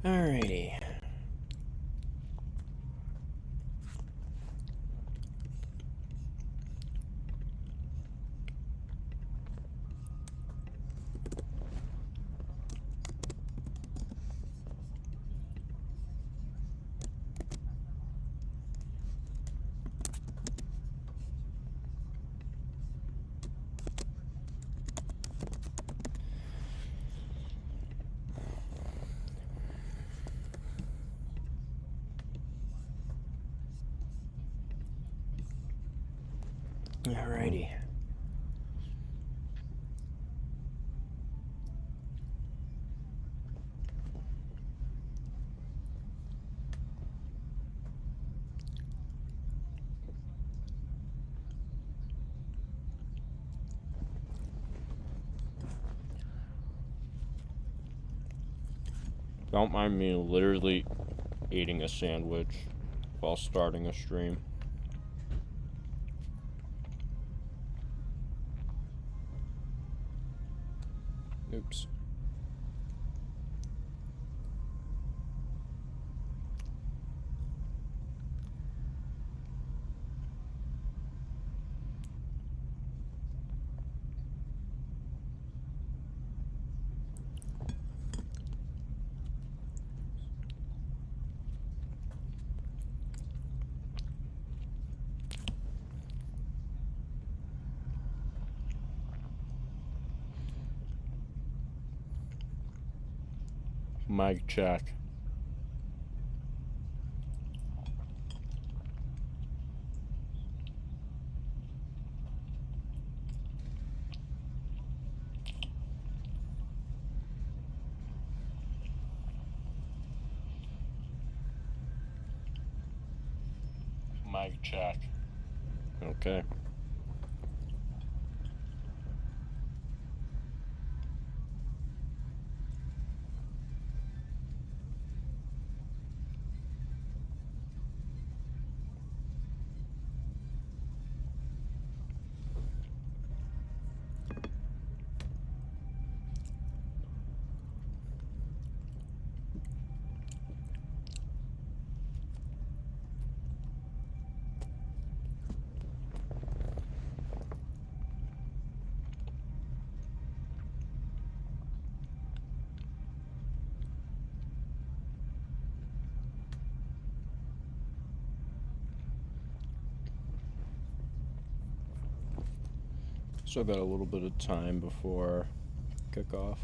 Alrighty. Alrighty. Don't mind me literally eating a sandwich while starting a stream. Oops. Mic check. Mic check. Okay. So I've got a little bit of time before kickoff.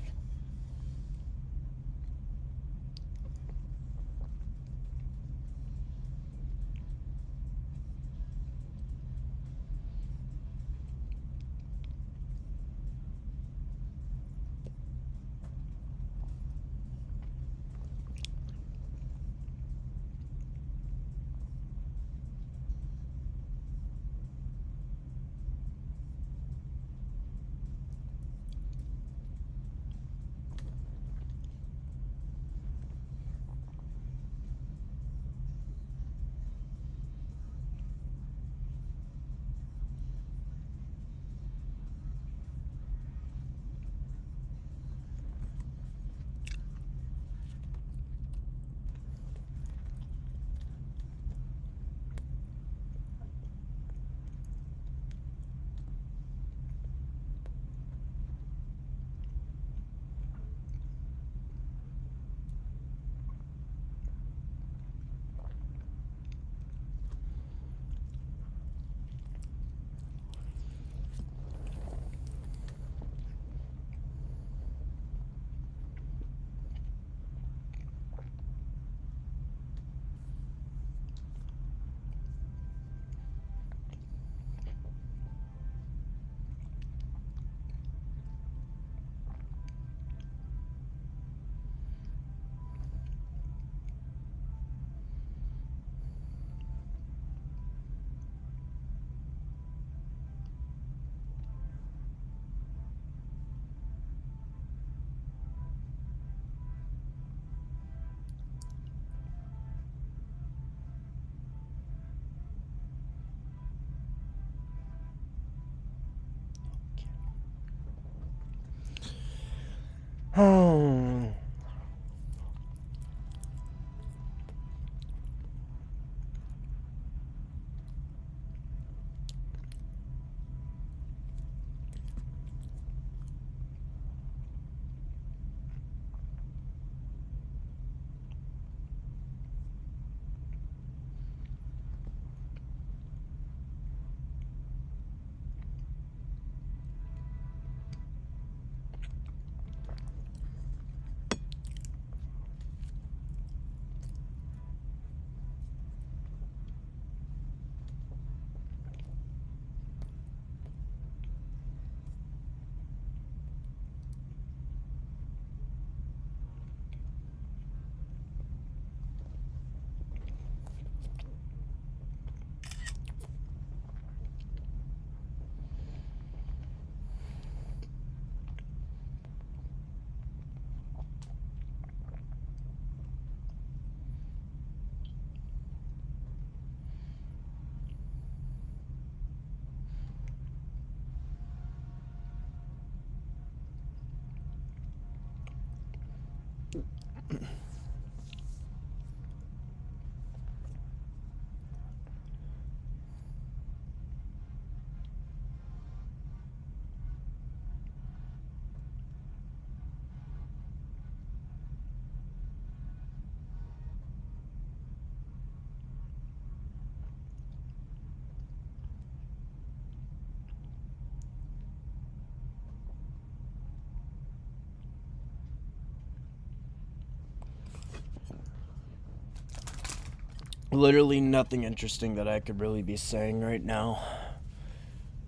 Literally nothing interesting that I could really be saying right now.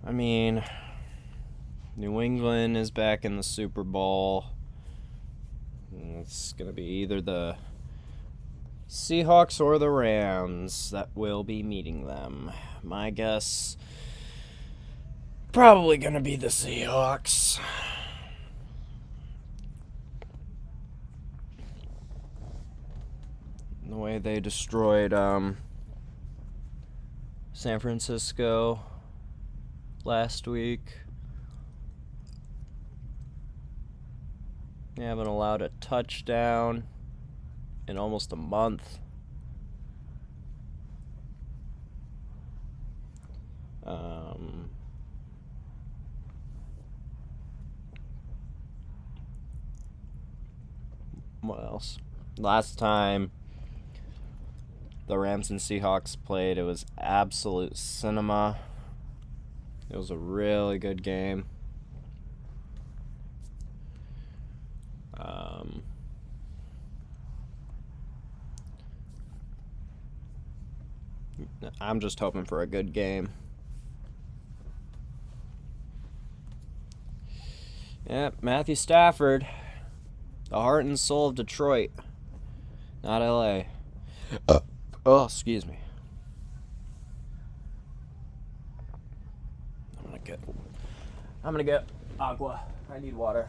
I mean, New England is back in the Super Bowl. It's going to be either the Seahawks or the Rams that will be meeting them. My guess, probably going to be the Seahawks. The way they destroyed San Francisco last week. They haven't allowed a touchdown in almost a month. What else? Last time the Rams and Seahawks played, it was absolute cinema. It was a really good game. I'm just hoping for a good game. Yep, Matthew Stafford, the heart and soul of Detroit, not LA. Oh, excuse me. I'm gonna get agua. I need water.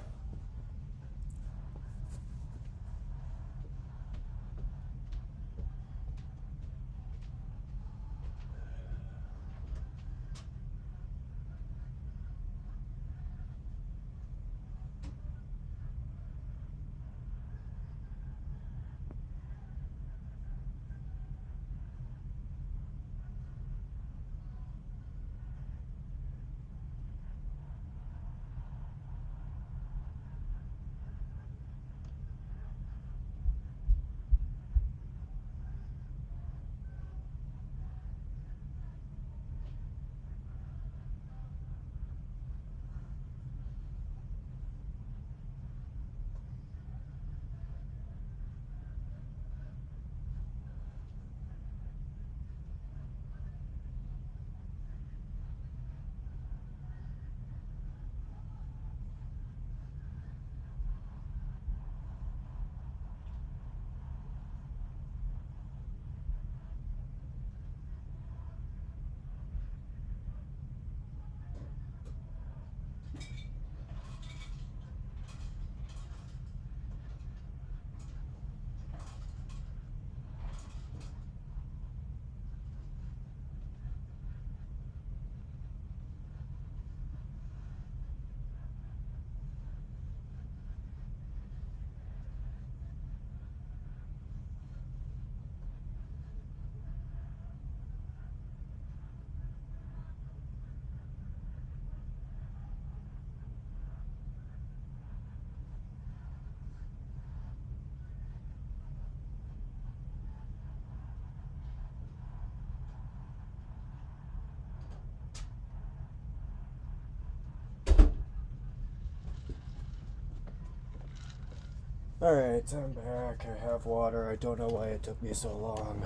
Alright, I'm back. I have water. I don't know why it took me so long.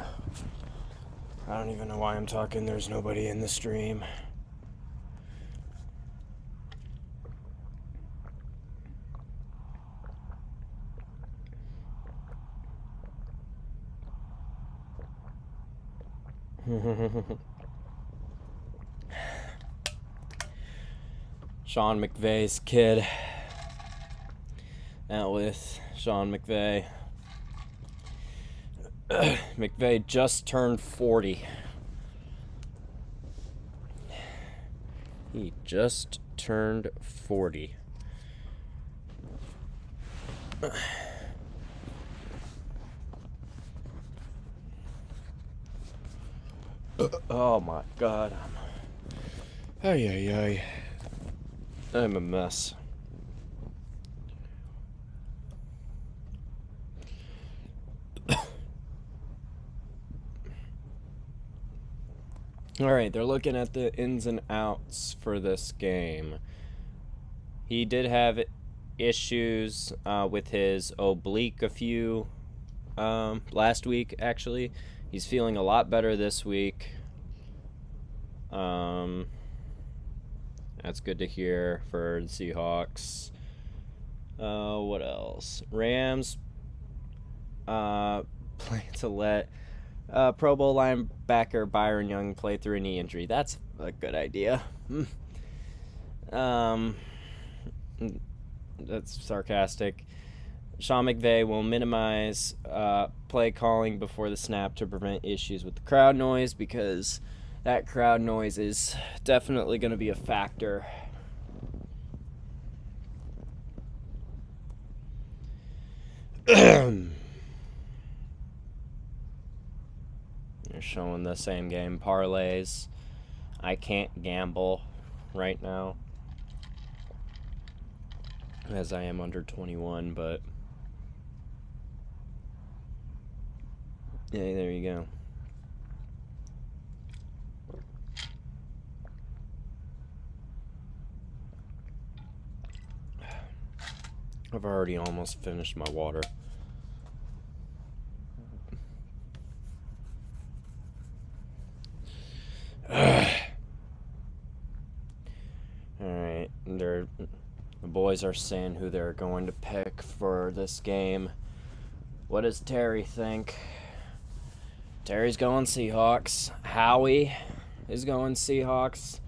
I don't even know why I'm talking. There's nobody in the stream. Sean McVay's kid. Out with Sean McVay. McVay just turned 40. He just turned 40. Oh my god. Ay. I'm a mess. Alright, they're looking at the ins and outs for this game. He did have issues with his oblique last week, actually. He's feeling a lot better this week. That's good to hear for the Seahawks. What else? Rams plan to let Pro Bowl linebacker Byron Young play through a knee injury. That's a good idea. That's sarcastic. Sean McVay will minimize play calling before the snap to prevent issues with the crowd noise, because that crowd noise is definitely going to be a factor. They're showing the same game parlays. I can't gamble right now, as I am under 21, but yeah, there you go. I've already almost finished my water. Alright, the boys are saying who they're going to pick for this game. What does Terry think? Terry's going Seahawks. Howie is going Seahawks.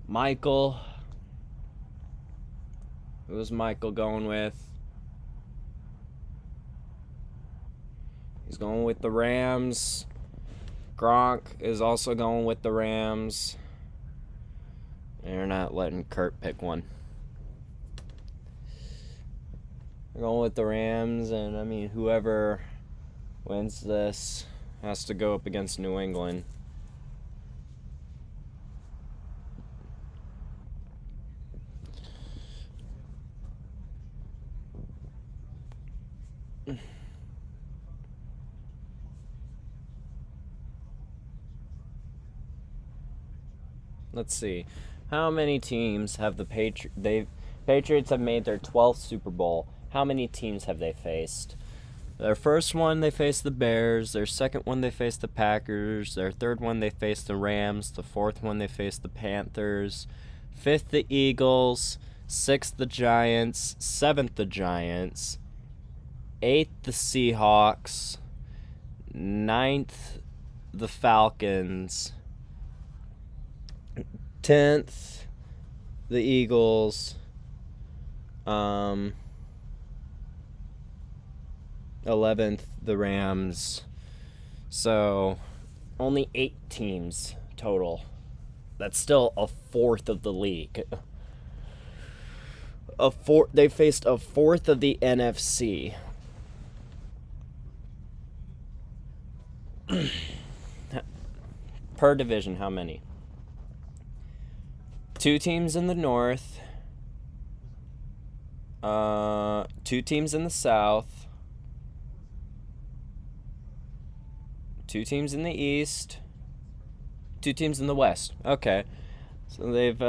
Michael. Who's Michael going with? He's going with the Rams. Gronk is also going with the Rams. They're not letting Kurt pick one. They're going with the Rams, and I mean, whoever wins this has to go up against New England. Let's see. How many teams have the Patriots have made their 12th Super Bowl? How many teams have they faced? Their first one, they faced the Bears. Their second one, they faced the Packers. Their third one, they faced the Rams. The fourth one, they faced the Panthers. Fifth, the Eagles. Sixth, the Giants. Seventh, the Giants. Eighth, the Seahawks. Ninth, the Falcons. 10th, the Eagles. 11th, the Rams. So, only 8 teams total. That's still a fourth of the league. They faced a fourth of the NFC. Per division, how many? 2 teams in the North. 2 teams in the South. 2 teams in the East. 2 teams in the West. Okay. So they've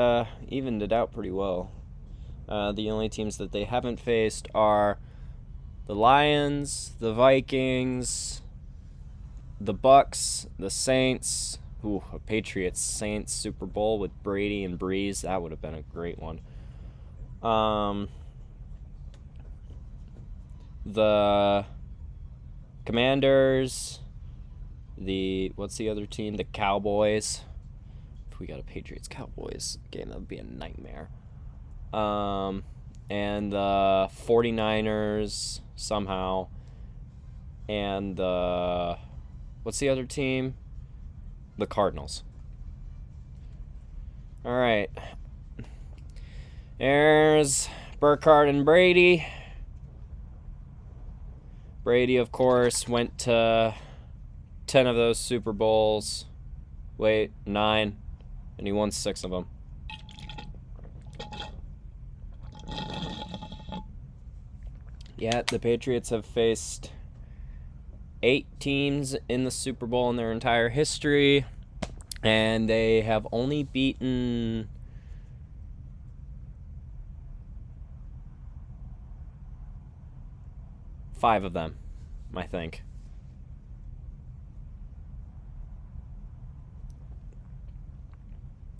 evened it out pretty well. The only teams that they haven't faced are the Lions, the Vikings, the Bucks, the Saints. Ooh, a Patriots-Saints Super Bowl with Brady and Breeze. That would have been a great one. The Commanders. What's the other team? The Cowboys. If we got a Patriots-Cowboys game, that would be a nightmare. And the 49ers somehow. And what's the other team? The Cardinals. All right. There's Burkhardt and Brady. Brady, of course, went to 10 of those Super Bowls. Wait, 9. And he won 6 of them. Yeah, the Patriots have faced 8 teams in the Super Bowl in their entire history, and they have only beaten 5 of them, I think.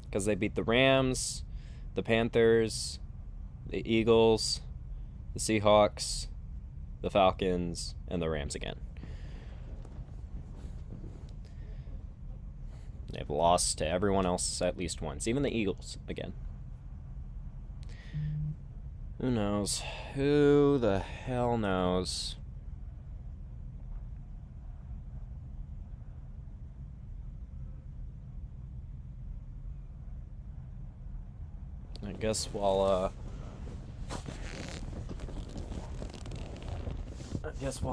Because they beat the Rams, the Panthers, the Eagles, the Seahawks, the Falcons, and the Rams again. They've lost to everyone else at least once, even the Eagles again. Who knows? Who the hell knows? I guess while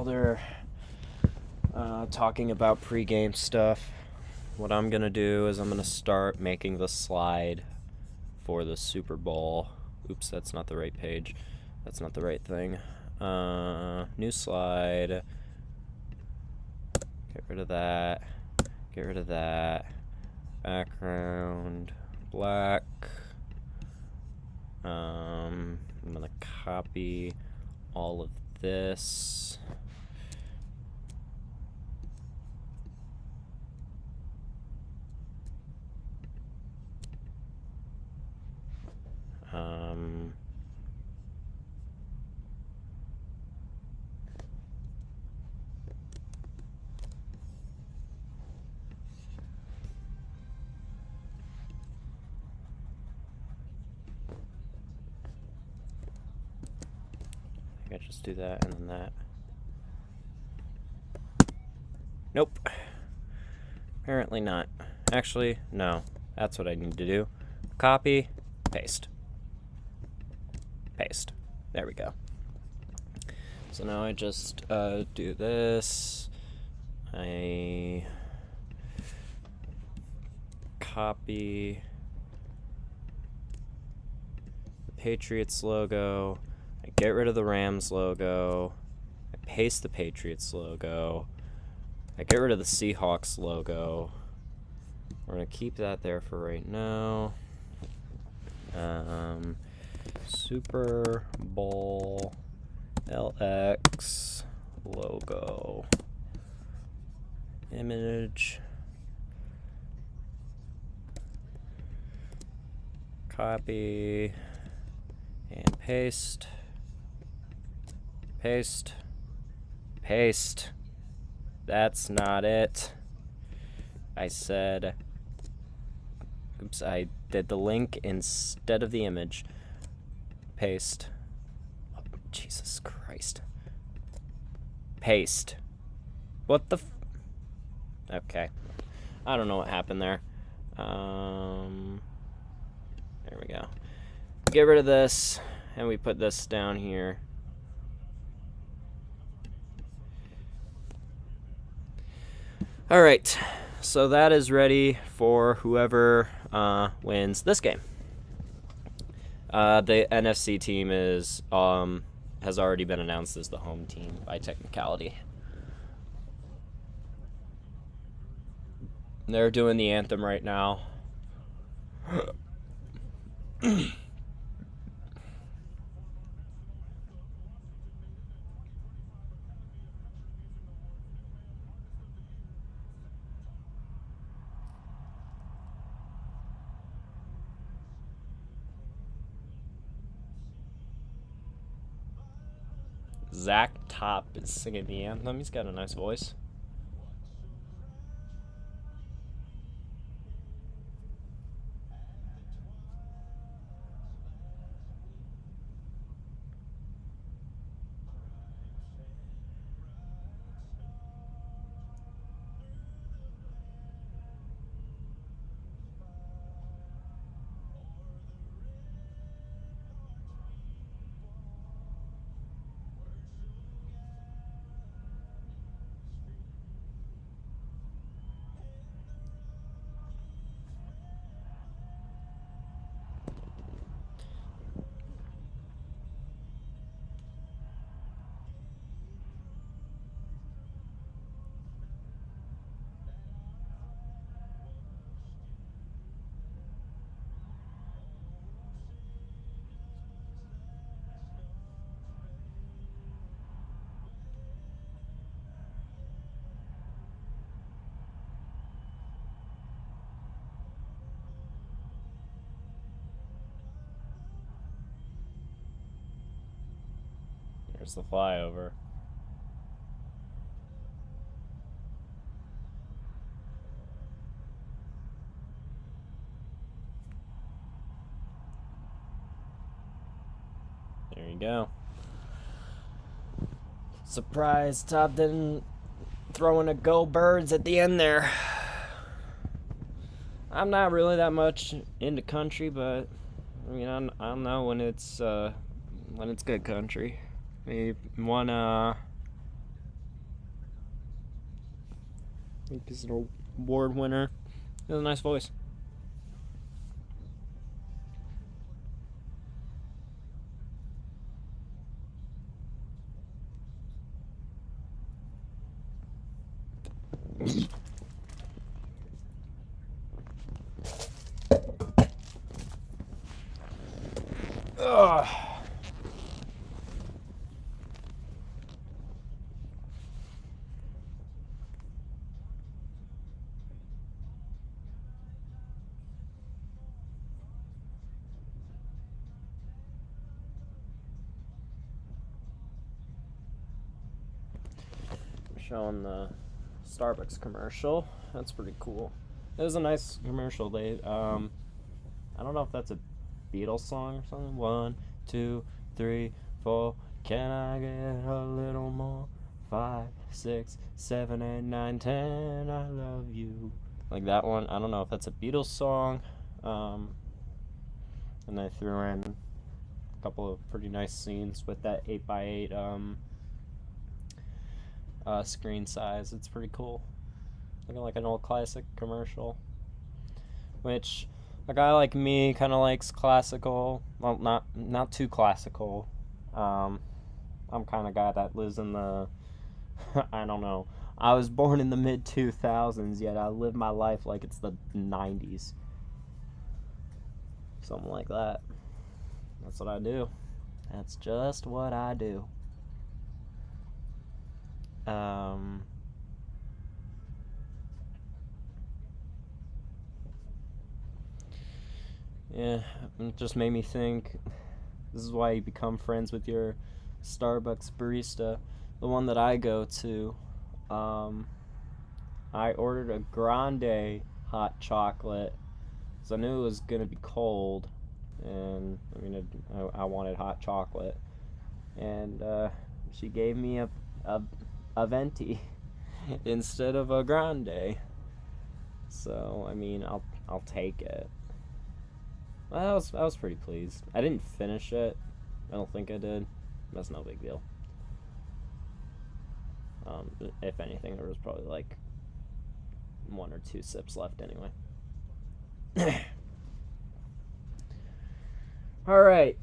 they're talking about pregame stuff, what I'm gonna do is I'm gonna start making the slide for the Super Bowl. Oops, that's not the right page. That's not the right thing. New slide. Get rid of that. Get rid of that. Background black. I'm gonna copy all of this. I just do that and then that. Nope. Apparently not. Actually, no. That's what I need to do. Copy, paste. Paste. There we go. So now I just do this. I copy the Patriots logo. I get rid of the Rams logo. I paste the Patriots logo. I get rid of the Seahawks logo. We're going to keep that there for right now. Super Bowl LX logo. Image. Copy. And paste. Paste. Paste. That's not it. I said... Oops, I did the link instead of the image. Paste. Oh, Jesus Christ. Paste. What the Okay. I don't know what happened there. There we go. Get rid of this, and we put this down here. All right, so that is ready for whoever wins this game. The NFC team is has already been announced as the home team by technicality. They're doing the anthem right now. Zach Top is singing the anthem. He's got a nice voice. Here's the flyover. There you go. Surprised Top didn't throw in a go birds at the end there. I'm not really that much into country, but I mean, I don't know when it's good country. Maybe one I think he's an award winner. He has a nice voice. Ugh. Showing the Starbucks commercial. That's pretty cool. It was a nice commercial. They I don't know if that's a Beatles song or something. 1, 2, 3, 4. Can I get a little more? 5, 6, 7, 8, 9, 10. I love you. Like that one. I don't know if that's a Beatles song. And they threw in a couple of pretty nice scenes with that 8x8 screen size. It's pretty cool. Looking like an old classic commercial. Which a guy like me kind of likes classical. Well, not too classical. I'm kind of guy that lives in the I don't know. I was born in the mid 2000s, yet I live my life like it's the 90s. Something like that. That's what I do. That's just what I do. Yeah, it just made me think. This is why you become friends with your Starbucks barista. The one that I go to, I ordered a grande hot chocolate because I knew it was gonna be cold, and I mean I wanted hot chocolate, and she gave me a venti instead of a grande. So I mean I'll take it. Well, I was pretty pleased. I didn't finish it. I don't think I did. That's no big deal. If anything, there was probably like 1 or 2 sips left anyway. Alright,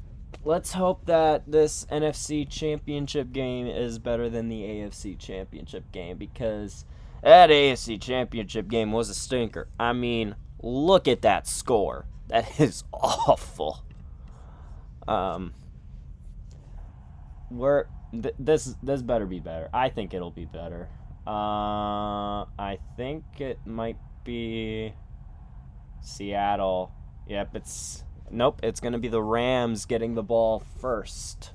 let's hope that this NFC Championship game is better than the AFC Championship game, because that AFC Championship game was a stinker. I mean, look at that score. That is awful. This better be better. I think it'll be better. I think it might be Seattle. Yep, nope, it's gonna be the Rams getting the ball first.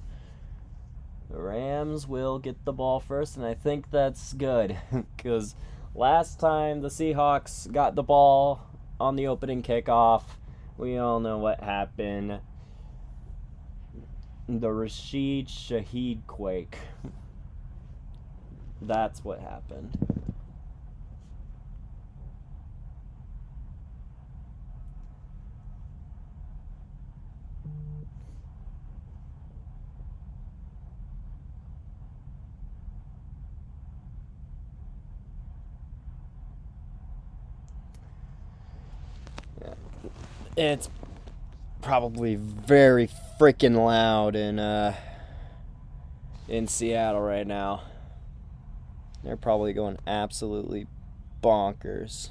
The Rams will get the ball first, and I think that's good, because last time the Seahawks got the ball on the opening kickoff, we all know what happened. The Rashid Shaheed quake. That's what happened. Yeah. It's probably very freaking loud in Seattle right now. They're probably going absolutely bonkers.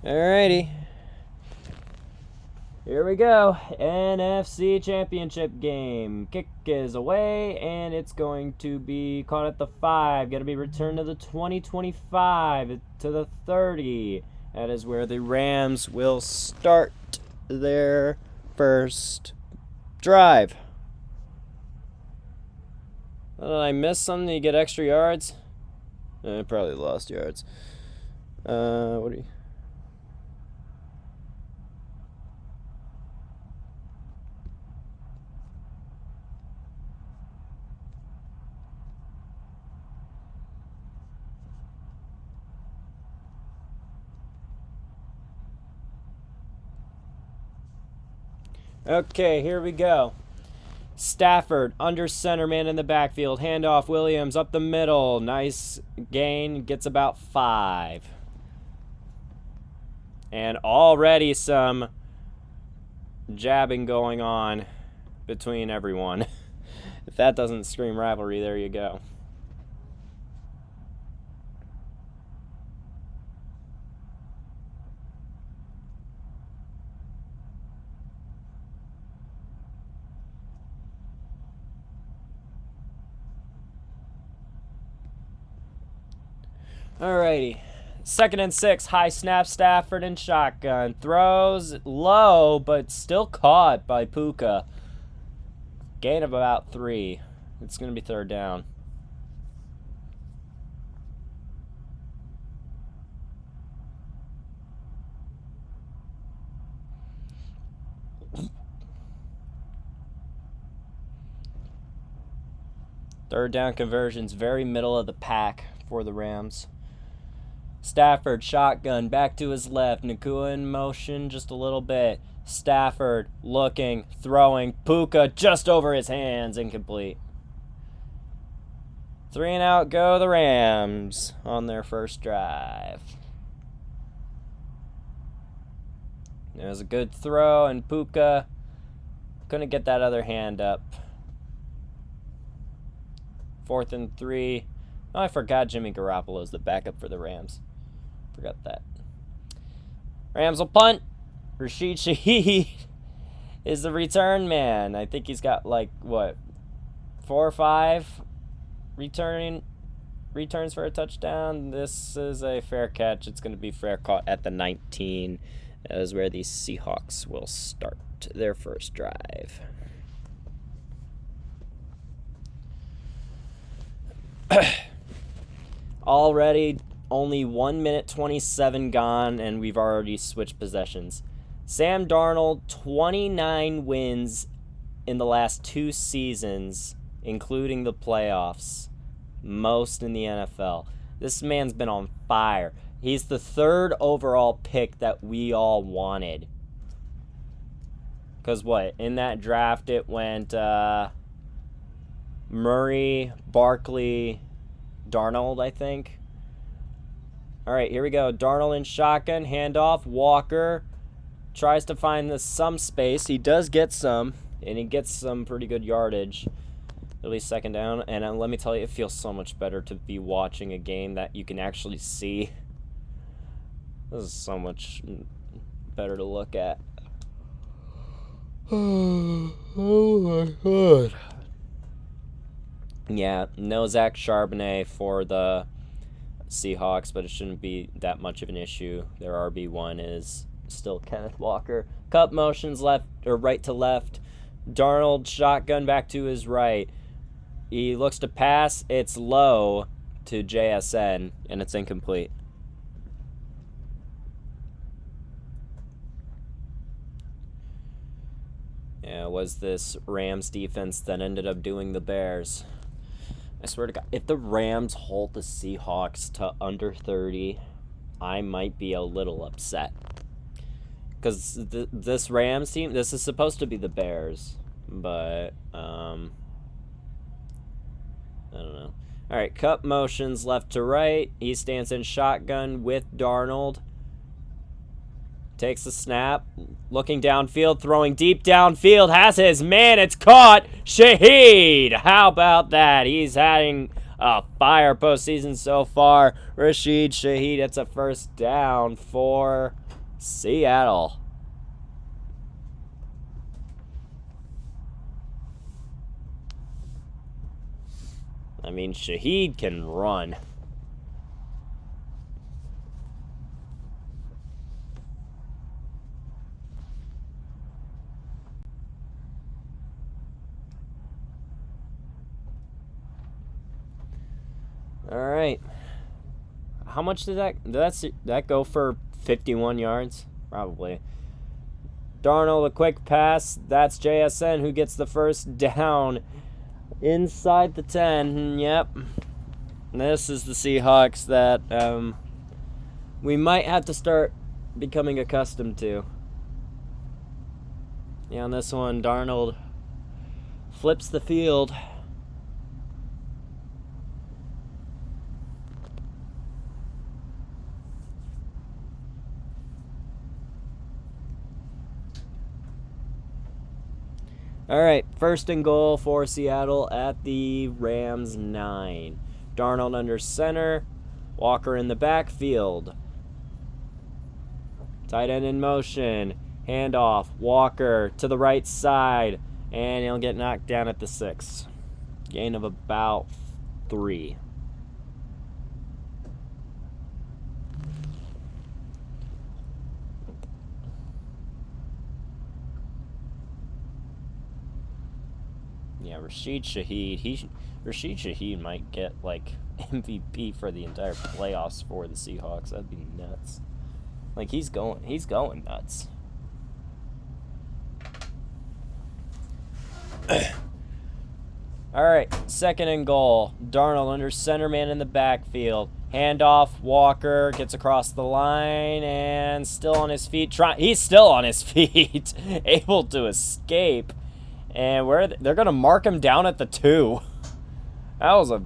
Alrighty. Here we go. NFC Championship game. Kick is away, and it's going to be caught at the 5. Got to be returned to the 20-25 to the 30. That is where the Rams will start their first drive. Did I miss something? You get extra yards? I probably lost yards. What do you... Okay, here we go. Stafford, under center, man in the backfield. Handoff, Williams up the middle. Nice gain, gets about 5. And already some jabbing going on between everyone. If that doesn't scream rivalry, there you go. Alrighty. 2nd and 6. High snap, Stafford in shotgun. Throws low, but still caught by Puka. Gain of about 3. It's going to be 3rd down. Third down conversions, very middle of the pack for the Rams. Stafford, shotgun, back to his left. Nakua in motion just a little bit. Stafford looking, throwing. Puka just over his hands, incomplete. 3 and out go the Rams on their first drive. There's a good throw, and Puka couldn't get that other hand up. 4th and 3. Oh, I forgot Jimmy Garoppolo's the backup for the Rams. Forgot that. Rams will punt. Rashid Shaheed is the return man. I think he's got like, what, 4 or 5 returns for a touchdown. This is a fair catch. It's going to be fair caught at the 19. That is where the Seahawks will start their first drive. Already only 1 minute 27 gone, and we've already switched possessions. Sam Darnold, 29 wins in the last 2 seasons, including the playoffs. Most in the NFL. This man's been on fire. He's the 3rd overall pick that we all wanted. Because what? In that draft, it went Murray, Barkley, Darnold, I think. All right, here we go. Darnold in shotgun, handoff. Walker tries to find some space. He does get some, and he gets some pretty good yardage. At least 2nd down. And let me tell you, it feels so much better to be watching a game that you can actually see. This is so much better to look at. Oh my God. Yeah, no Zach Charbonnet for the Seahawks, but it shouldn't be that much of an issue. Their RB1 is still Kenneth Walker. Cup motions left or right to left. Darnold shotgun back to his right. He looks to pass. It's low to JSN, and it's incomplete. Yeah, it was this Rams defense that ended up doing the Bears. I swear to God, if the Rams hold the Seahawks to under 30, I might be a little upset. Because this Rams team, this is supposed to be the Bears, but, I don't know. All right, cup motions left to right. He stands in shotgun with Darnold. Takes the snap, looking downfield, throwing deep downfield, has his man, it's caught, Shaheed! How about that? He's having a fire postseason so far. Rashid Shaheed, it's a 1st down for Seattle. I mean, Shaheed can run. All right. How much did that go for? 51 yards? Probably. Darnold, a quick pass. That's JSN who gets the first down inside the 10. Yep. This is the Seahawks that we might have to start becoming accustomed to. Yeah, on this one, Darnold flips the field. All right, first and goal for Seattle at the Rams 9. Darnold under center. Walker in the backfield. Tight end in motion. Handoff. Walker to the right side. And he'll get knocked down at the 6. Gain of about 3. Yeah, Rashid Shaheed might get like MVP for the entire playoffs for the Seahawks. That'd be nuts. Like he's going nuts. All right, second and goal. Darnold under center, man in the backfield. Handoff. Walker gets across the line and still on his feet. He's still on his feet, able to escape. And they're going to mark him down at the 2. That was a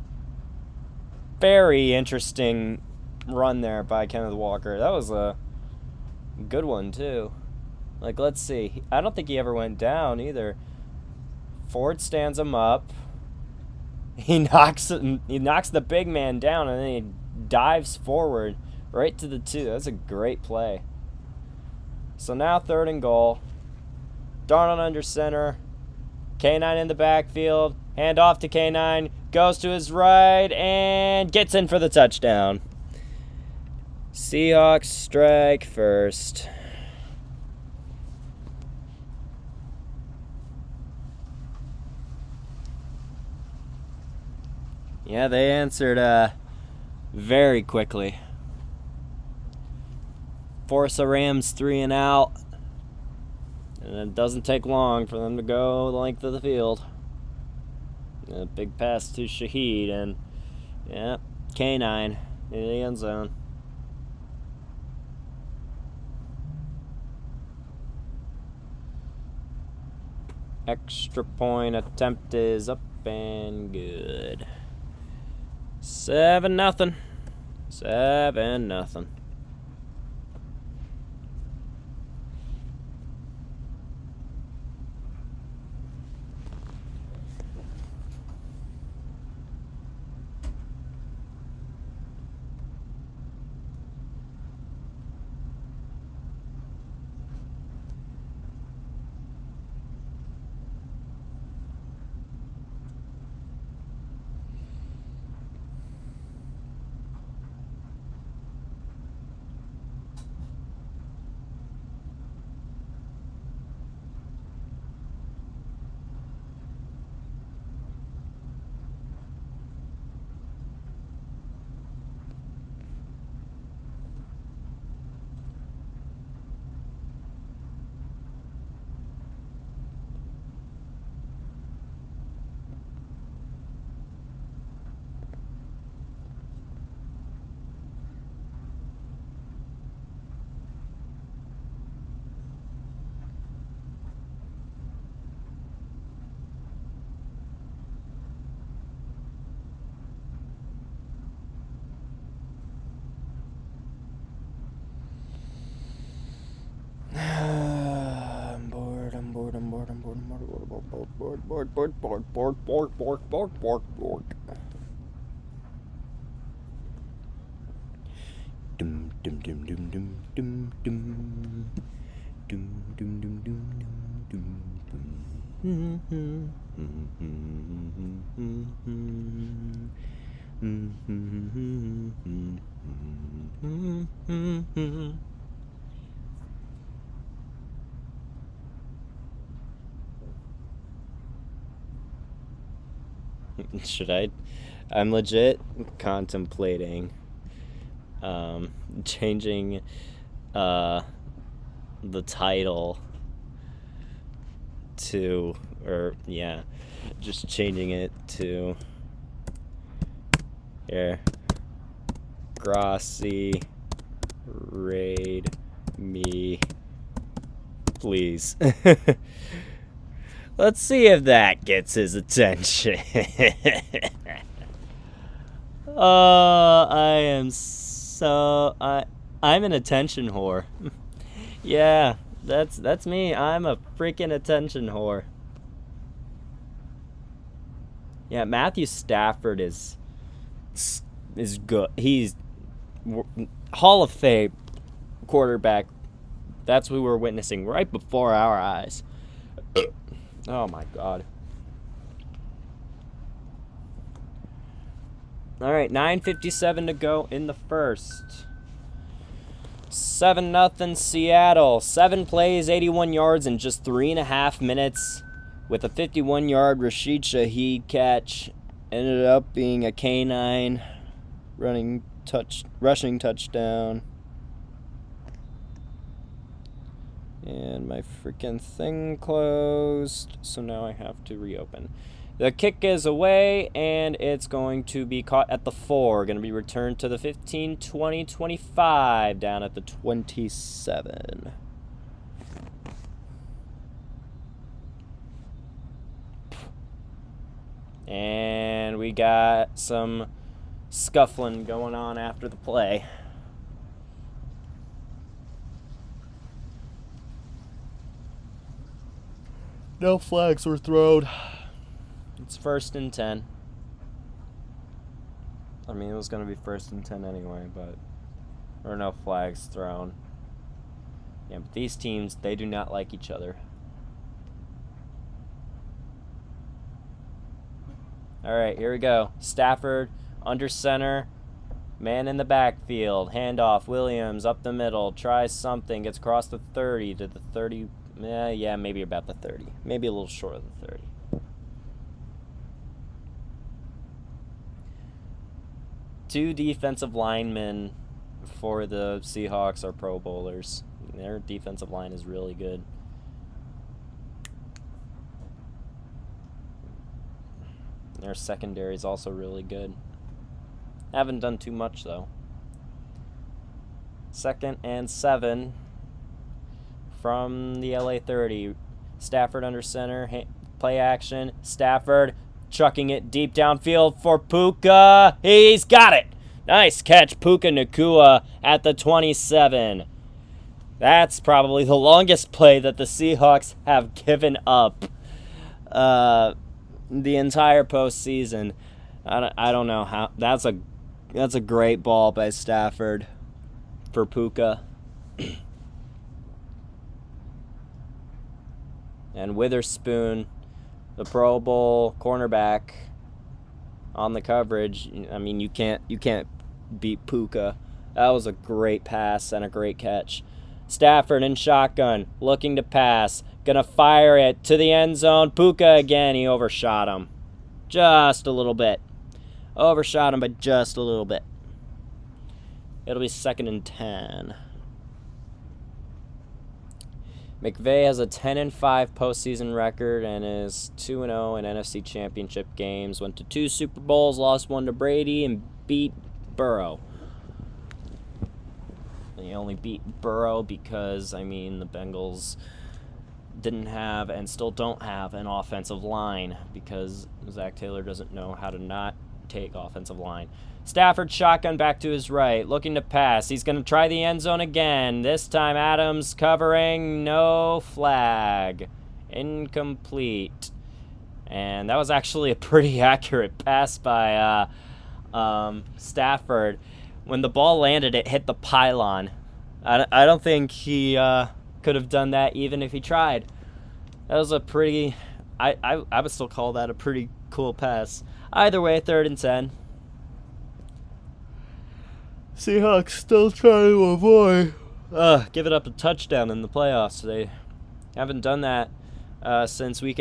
very interesting run there by Kenneth Walker. That was a good one, too. Like, let's see. I don't think he ever went down, either. Ford stands him up. He knocks the big man down, and then he dives forward right to the 2. That's a great play. So now third and goal. Darnold under center. K9 in the backfield. Hand off to K9. Goes to his right and gets in for the touchdown. Seahawks strike first. Yeah, they answered very quickly. Force a Rams 3 and out. And it doesn't take long for them to go the length of the field. A big pass to Shaheed, and yeah, K9 in the end zone. Extra point attempt is up and good. 7-0. 7-0. Board. Dum dum dum dum dum dum dum dum dum dum dum dum dum. Should I? I'm legit contemplating changing the title to, just changing it to here. GROSSI, raid me, please. Let's see if that gets his attention. I'm an attention whore. Yeah, that's me. I'm a freaking attention whore. Yeah, Matthew Stafford is good. He's Hall of Fame quarterback. That's what we're witnessing right before our eyes. Oh my God. All right, 9:57 to go in the first. 7-0 Seattle. 7 plays, 81 yards in just 3.5 minutes, with a 51-yard Rashid Shaheed catch. Ended up being a K9 rushing touchdown. And my freaking thing closed, so now I have to reopen. The kick is away, and it's going to be caught at the 4. Going to be returned to the 15, 20, 25, down at the 27. And we got some scuffling going on after the play. No flags were thrown. It's 1st and 10. I mean, it was going to be 1st and 10 anyway, but there were no flags thrown. Yeah, but these teams, they do not like each other. All right, here we go. Stafford under center. Man in the backfield. Handoff. Williams up the middle. Tries something. Gets across the 30 to the 30. Yeah, maybe about the 30. Maybe a little short of the 30. Two defensive linemen for the Seahawks are Pro Bowlers. Their defensive line is really good. Their secondary is also really good. Haven't done too much, though. 2nd and 7 from the LA 30. Stafford under center. Play action. Stafford chucking it deep downfield for Puka. He's got it. Nice catch, Puka Nacua at the 27. That's probably the longest play that the Seahawks have given up the entire postseason. I don't know how. That's a great ball by Stafford for Puka. And Witherspoon, the Pro Bowl cornerback, on the coverage. I mean, you can't beat Puka. That was a great pass and a great catch. Stafford in shotgun, looking to pass, gonna fire it to the end zone. Puka again, he overshot him. Just a little bit. Overshot him by just a little bit. It'll be 2nd and 10. McVay has a 10-5 postseason record and is 2-0 in NFC Championship games. Went to 2 Super Bowls, lost 1 to Brady, and beat Burrow. He only beat Burrow because, I mean, the Bengals didn't have and still don't have an offensive line because Zach Taylor doesn't know how to not take offensive line. Stafford shotgun back to his right, looking to pass. He's going to try the end zone again. This time Adams covering, no flag. Incomplete. And that was actually a pretty accurate pass by Stafford. When the ball landed, it hit the pylon. I don't think he could have done that even if he tried. That was a pretty... I would still call that a pretty cool pass. Either way, 3rd and 10. Seahawks still trying to avoid giving up a touchdown in the playoffs. They haven't done that since week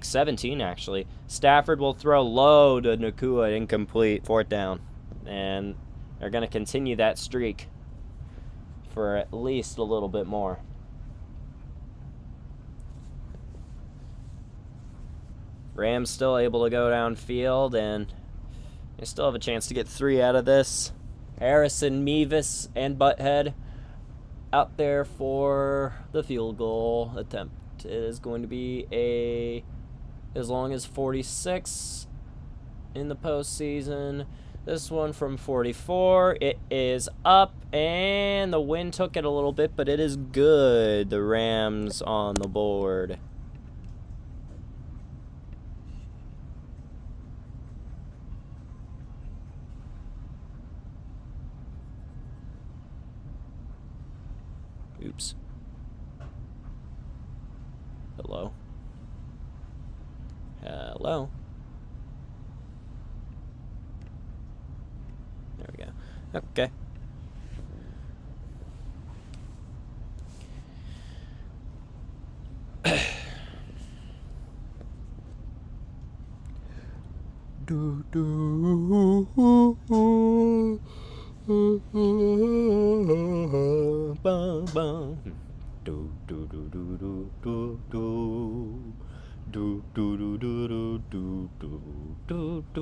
17, actually. Stafford will throw low to Nakua, incomplete, 4th down. And they're going to continue that streak for at least a little bit more. Rams still able to go downfield, and they still have a chance to get 3 out of this. Harrison, Mevis, and Butthead out there for the field goal attempt. It is going to be as long as 46 in the postseason. This one from 44. It is up, and the wind took it a little bit, but it is good. The Rams on the board. Oops. Hello? Hello? There we go. Okay. do do bum bum do do do do do do do do do do do do do do do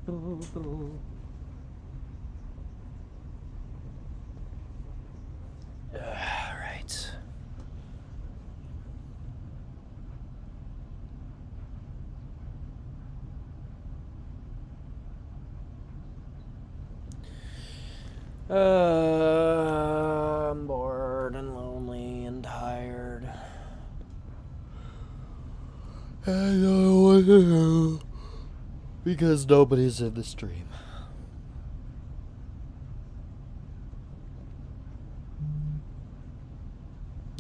do do. All right. I'm bored and lonely and tired. I don't know what to do because nobody's in the stream.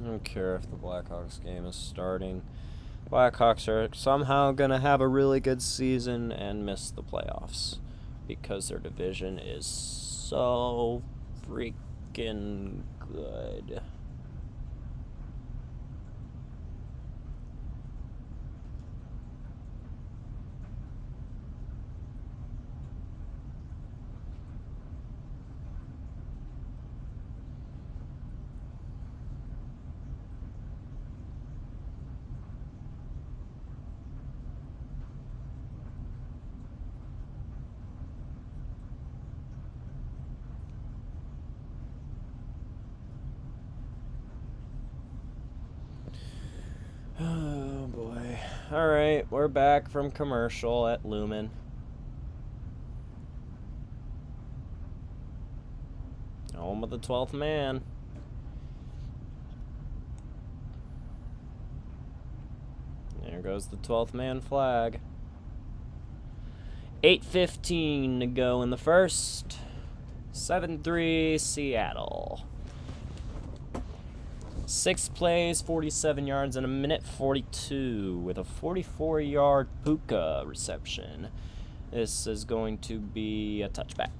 I don't care if the Blackhawks game is starting. Blackhawks are somehow going to have a really good season and miss the playoffs because their division is so freaking good. Oh boy. Alright, we're back from commercial at Lumen. Home of the 12th man. There goes the 12th man flag. 8:15 to go in the first. 7-3 Seattle. 6 plays, 47 yards in a minute 42 with a 44-yard Puka reception. This is going to be a touchback.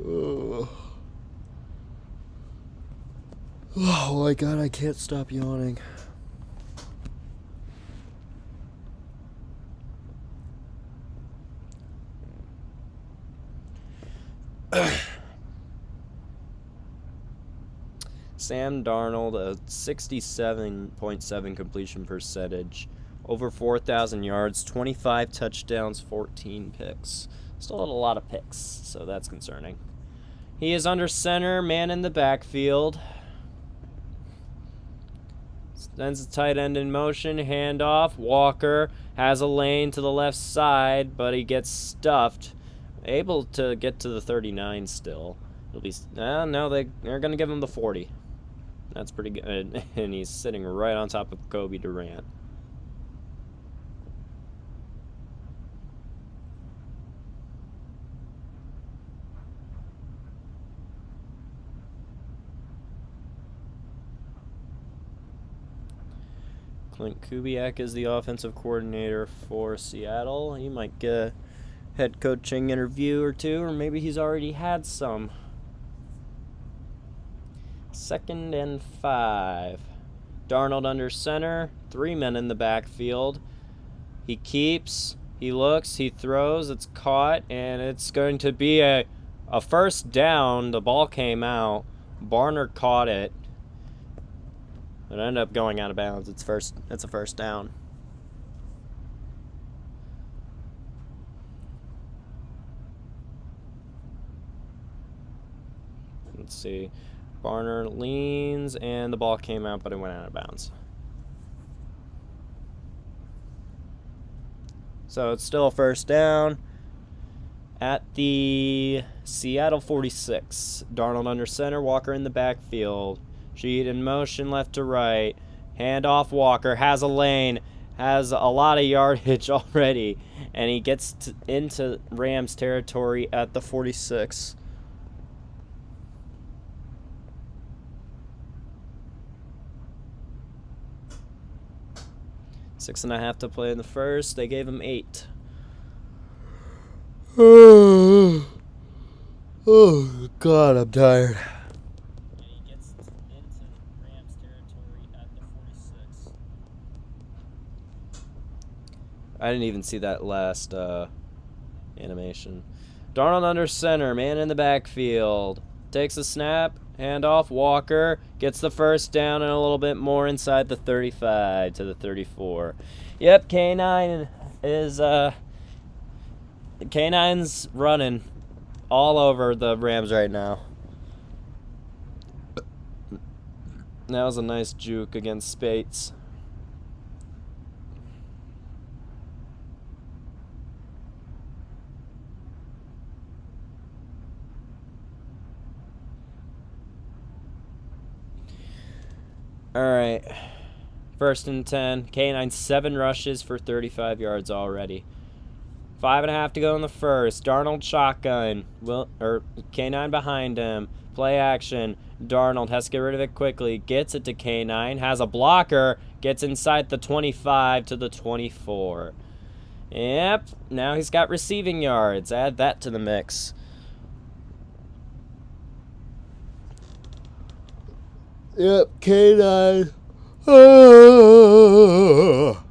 Oh my god, I can't stop yawning. Sam Darnold, a 67.7 completion percentage, over 4,000 yards, 25 touchdowns, 14 picks. Still had a lot of picks, so that's concerning. He is under center, man in the backfield. Sends the tight end in motion, handoff. Walker has a lane to the left side, but he gets stuffed. Able to get to the 39 still. He'll be no, they're gonna give him the 40. That's pretty good, and he's sitting right on top of Kobe Durant. Clint Kubiak is the offensive coordinator for Seattle. He might get a head coaching interview or two, or maybe he's already had some. 2nd and 5. Darnold under center. 3 men in the backfield. He keeps, he looks, he throws, it's caught, and it's going to be a first down. The ball came out. Barner caught it. It ended up going out of bounds. It's a first down. Let's see. Barner leans, and the ball came out, but it went out of bounds. So it's still a first down at the Seattle 46. Darnold under center, Walker in the backfield. Sheet in motion left to right. Hand off Walker, has a lane, has a lot of yardage already, and he gets into Rams territory at the 46. Six and a half to play in the first. They gave him 8. Oh, God, I'm tired. And he gets into Rams territory at the 46. I didn't even see that last animation. Darnold under center, man in the backfield. Takes a snap, handoff, Walker gets the first down and a little bit more inside the 35 to the 34. Yep, K9 is K9's running all over the Rams right now. That was a nice juke against Spates. All right, 1st and 10. K9 7 rushes for 35 yards already. 5.5 to go in the first. Darnold shotgun. K9 behind him. Play action. Darnold has to get rid of it quickly. Gets it to K9. Has a blocker. Gets inside the 25 to the 24. Yep. Now he's got receiving yards. Add that to the mix. Yep, K9.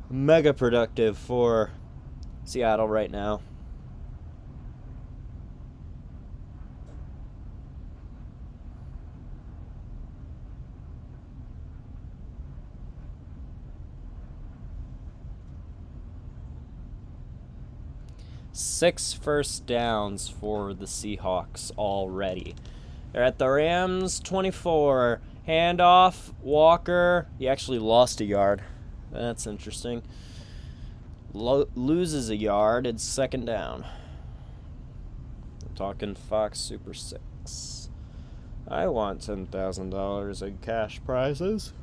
Mega productive for Seattle right now. Six first downs for the Seahawks already. They're at the Rams 24. Handoff, Walker. He actually lost a yard. That's interesting. Loses a yard. It's 2nd down. I'm talking Fox Super 6. I want $10,000 in cash prizes.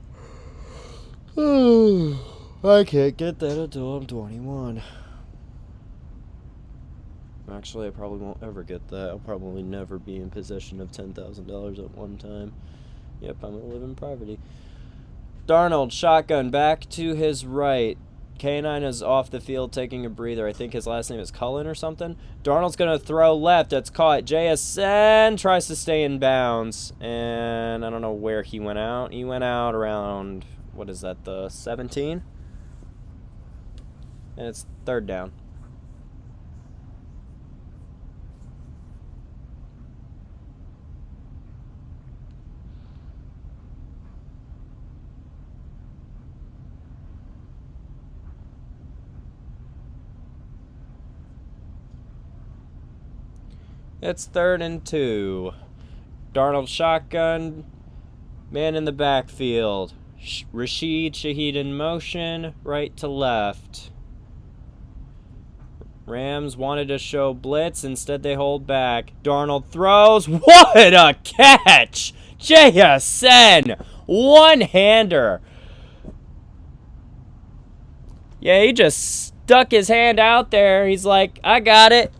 I can't get that until I'm 21. Actually, I probably won't ever get that. I'll probably never be in possession of $10,000 at one time. Yep, I'm going to live in poverty. Darnold, shotgun, back to his right. K9 is off the field taking a breather. I think his last name is Cullen or something. Darnold's going to throw left. It's caught. JSN tries to stay in bounds. And I don't know where he went out. He went out around, what is that, the 17? And it's 3rd down. It's 3rd and 2. Darnold shotgun. Man in the backfield. Rashid Shaheed in motion. Right to left. Rams wanted to show blitz. Instead they hold back. Darnold throws. What a catch! JSN! One-hander. Yeah, he just stuck his hand out there. He's like, I got it.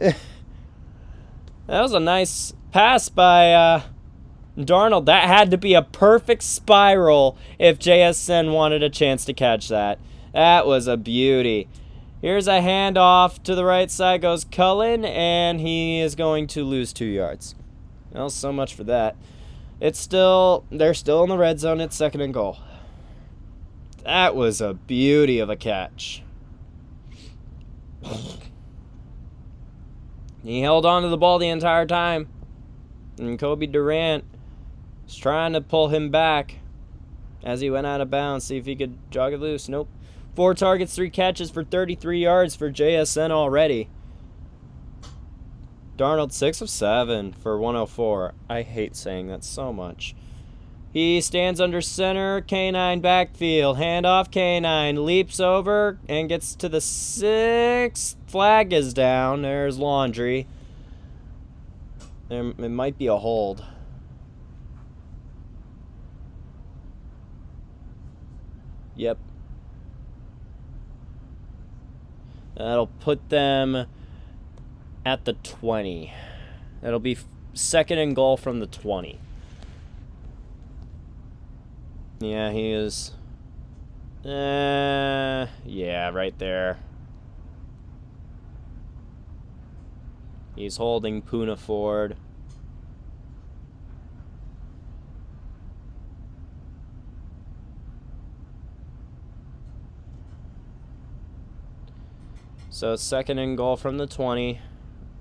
That was a nice pass by Darnold. That had to be a perfect spiral if JSN wanted a chance to catch that. That was a beauty. Here's a handoff to the right side, goes Cullen, and he is going to lose 2 yards. Well, so much for that. They're still in the red zone. It's 2nd and goal. That was a beauty of a catch. He held on to the ball the entire time. And Kobe Durant was trying to pull him back as he went out of bounds, see if he could jog it loose. Nope. 4 targets, 3 catches for 33 yards for JSN already. Darnold, 6 of 7 for 104. I hate saying that so much. He stands under center, K9 backfield, handoff K9, leaps over and gets to the 6th. Flag is down. There's Laundry. It might be a hold. Yep. That'll put them at the 20. That'll be 2nd and goal from the 20. Yeah, he is. Yeah, right there. He's holding Puna Ford. So 2nd and goal from the 20.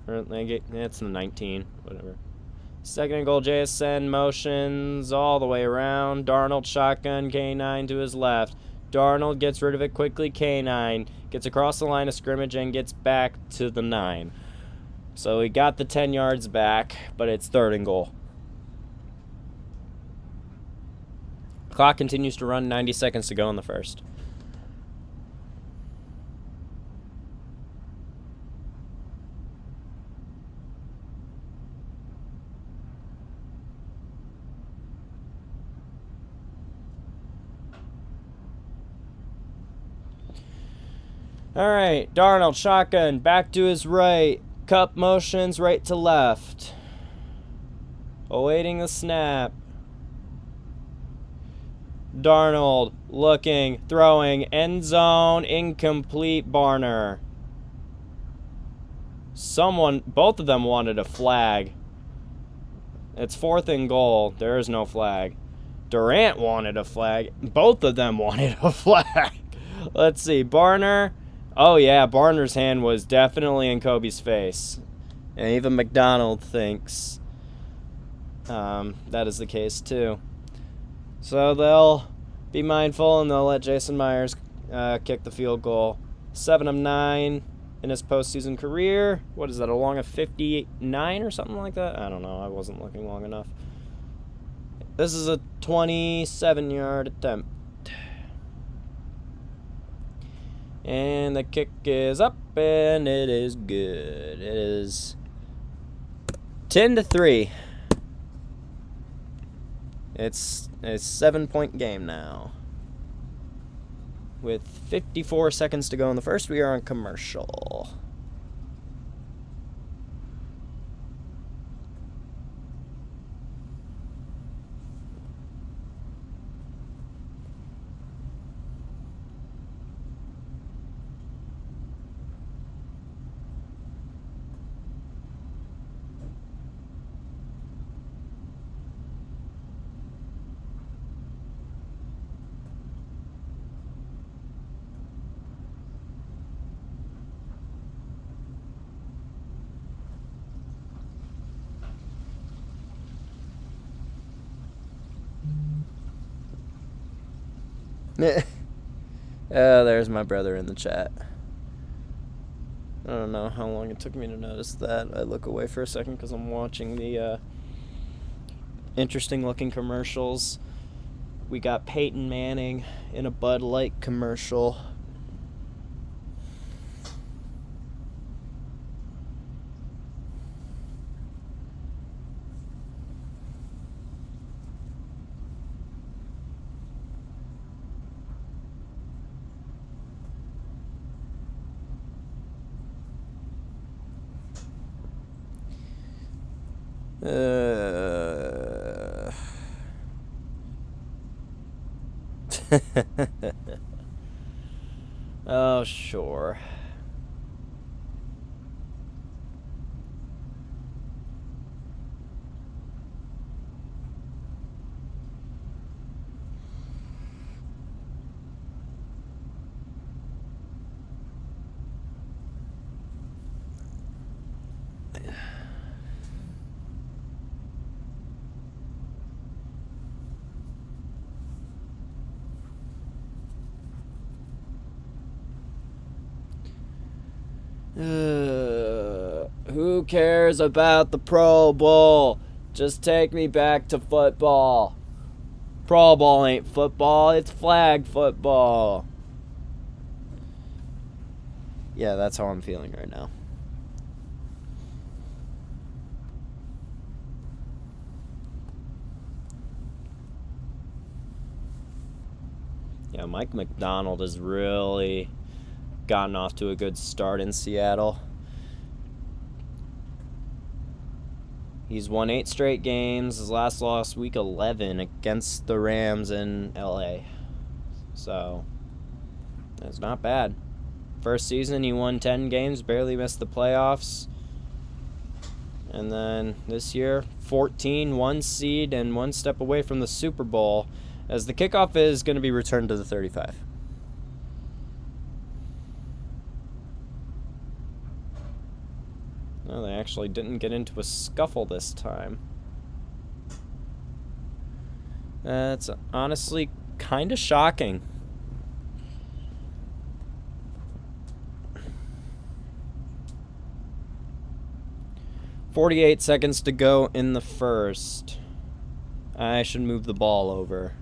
It's the 19, whatever. 2nd and goal, JSN motions all the way around. Darnold shotgun, K9 to his left. Darnold gets rid of it quickly, K9. Gets across the line of scrimmage and gets back to the 9. So he got the 10 yards back, but it's 3rd and goal. Clock continues to run, 90 seconds to go in the first. All right, Darnold, shotgun, back to his right. Cup motions right to left. Awaiting the snap. Darnold looking, throwing, end zone, incomplete, Barner. Both of them wanted a flag. It's 4th and goal. There is no flag. Durant wanted a flag. Both of them wanted a flag. Let's see, Barner. Oh, yeah, Barner's hand was definitely in Kobe's face. And even McDonald thinks that is the case, too. So they'll be mindful, and they'll let Jason Myers kick the field goal. 7 of 9 in his postseason career. What is that, along a 59 or something like that? I don't know. I wasn't looking long enough. This is a 27-yard attempt. And the kick is up, and it is good. It is 10-3. It's a 7-point game now. With 54 seconds to go in the first, we are on commercial. Oh, there's my brother in the chat. I don't know how long it took me to notice that. I look away for a second because I'm watching the interesting looking commercials. We got Peyton Manning in a Bud Light commercial. Oh, sure. Who cares about the Pro Bowl? Just take me back to football. Pro Bowl ain't football, it's flag football. Yeah, that's how I'm feeling right now. Yeah, Mike McDonald has really gotten off to a good start in Seattle. He's won 8 straight games. His last loss, week 11, against the Rams in LA. So, that's not bad. First season, he won 10 games, barely missed the playoffs. And then this year, 14, 1 seed, and 1 step away from the Super Bowl, as the kickoff is going to be returned to the 35. No, they actually didn't get into a scuffle this time. That's honestly kind of shocking. .48 seconds to go in the first. I should move the ball over.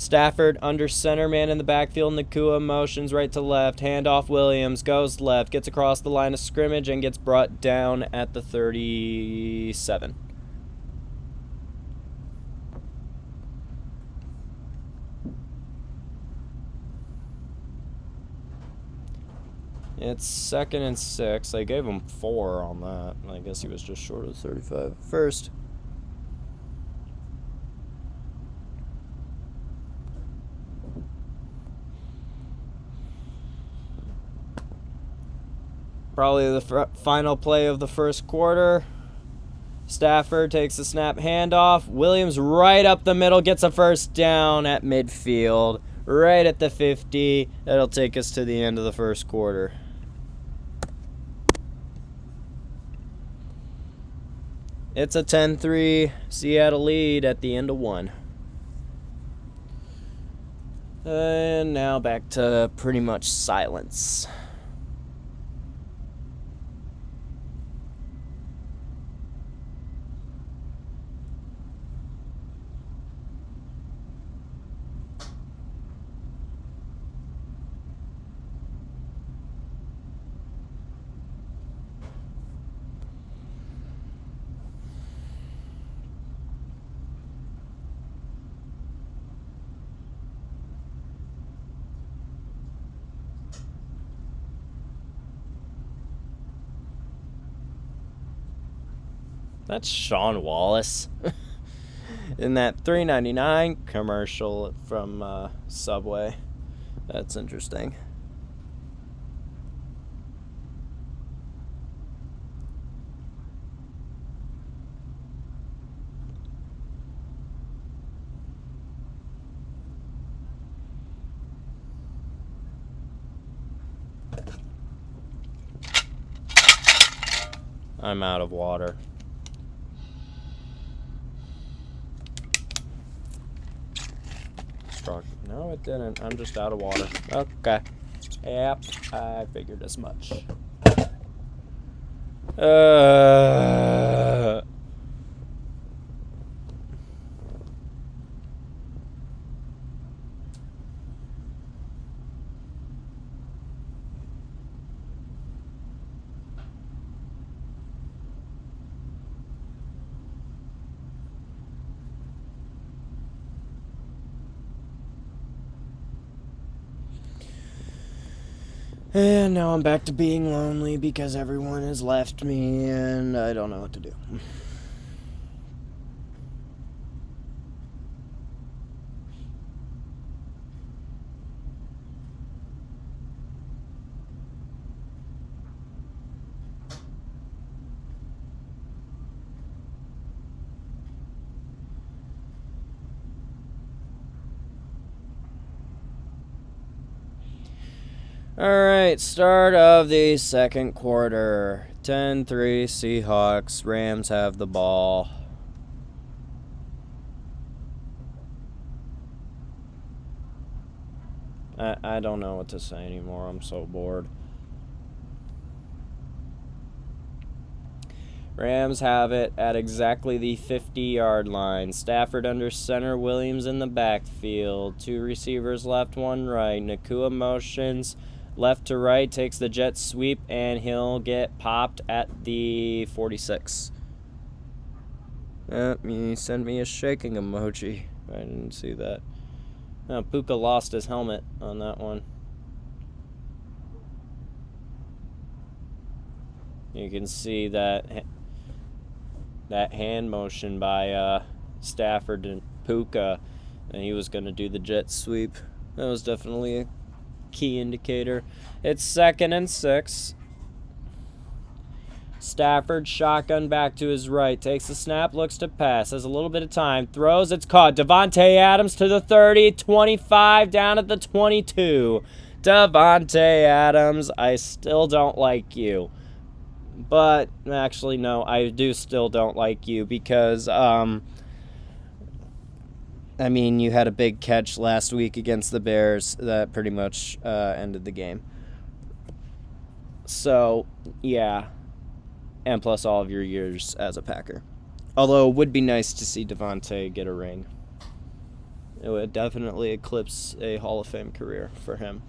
Stafford under center, man in the backfield. Nakua motions right to left. Handoff Williams, goes left, gets across the line of scrimmage, and gets brought down at the 37. It's 2nd and 6. I gave him 4 on that. I guess he was just short of 35. First. Probably the final play of the first quarter. Stafford takes the snap, handoff. Williams right up the middle, gets a first down at midfield. Right at the 50. That'll take us to the end of the first quarter. It's a 10-3 Seattle lead at the end of 1. And now back to pretty much silence. That's Sean Wallace in that $3.99 commercial from Subway. That's interesting. I'm out of water. No, it didn't. I'm just out of water. Okay. Yep, I figured as much. And now I'm back to being lonely because everyone has left me and I don't know what to do. Alright, start of the second quarter. 10-3 Seahawks. Rams have the ball. I don't know what to say anymore. I'm so bored. Rams have it at exactly the 50-yard line. Stafford under center, Williams in the backfield. 2 receivers left, 1 right. Nakua motions left to right, takes the jet sweep, and he'll get popped at the 46. He sent me a shaking emoji. I didn't see that. Oh, Puka lost his helmet on that one. You can see that hand motion by Stafford and Puka, and he was going to do the jet sweep. That was definitely a key indicator. It's 2nd and 6. Stafford shotgun back to his right, takes the snap, looks to pass, has a little bit of time, throws, it's caught. Davante Adams to the 30, 25, down at the 22. Davante Adams, I still don't like you. But, actually, no, I do still don't like you because, I mean, you had a big catch last week against the Bears that pretty much ended the game. So, yeah. And plus all of your years as a Packer. Although it would be nice to see Davante get a ring. It would definitely eclipse a Hall of Fame career for him.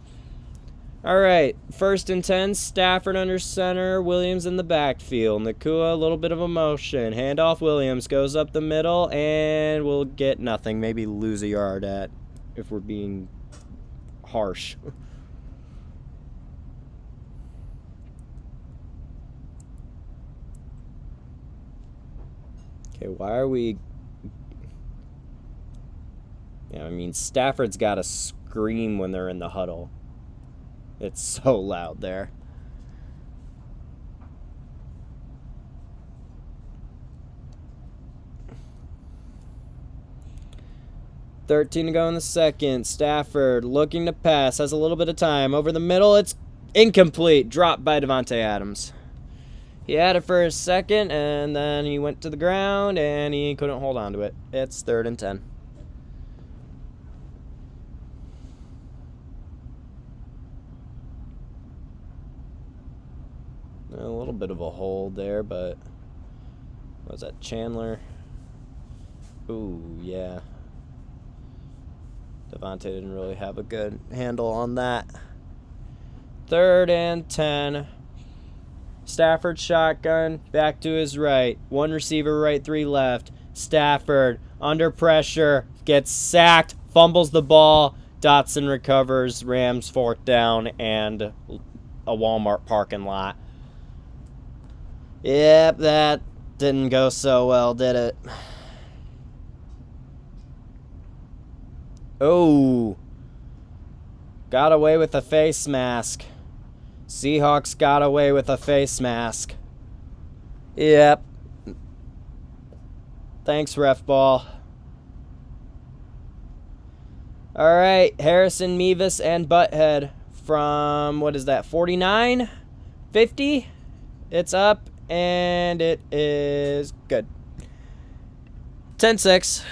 All right, 1st and 10, Stafford under center, Williams in the backfield. Nakua, a little bit of a motion. Handoff, Williams goes up the middle, and we'll get nothing. Maybe lose a yard at, if we're being harsh. Okay, why are we... Yeah, I mean, Stafford's got to scream when they're in the huddle. It's so loud there. .13 to go in the second. Stafford looking to pass. Has a little bit of time. Over the middle, it's incomplete. Dropped by Davante Adams. He had it for a second, and then he went to the ground, and he couldn't hold on to it. It's 3rd and 10. A little bit of a hold there, but... What was that, Chandler? Ooh, yeah. Davante didn't really have a good handle on that. 3rd and 10. Stafford shotgun, back to his right. 1 receiver right, 3 left. Stafford, under pressure, gets sacked, fumbles the ball. Dotson recovers, Rams 4th down, and a Walmart parking lot. Yep, that didn't go so well, did it? Oh. Got away with a face mask. Seahawks got away with a face mask. Yep. Thanks, ref ball. All right, Harrison, Mevis, and Butthead from, what is that, 49? 50? It's up, and it is good. 10-6.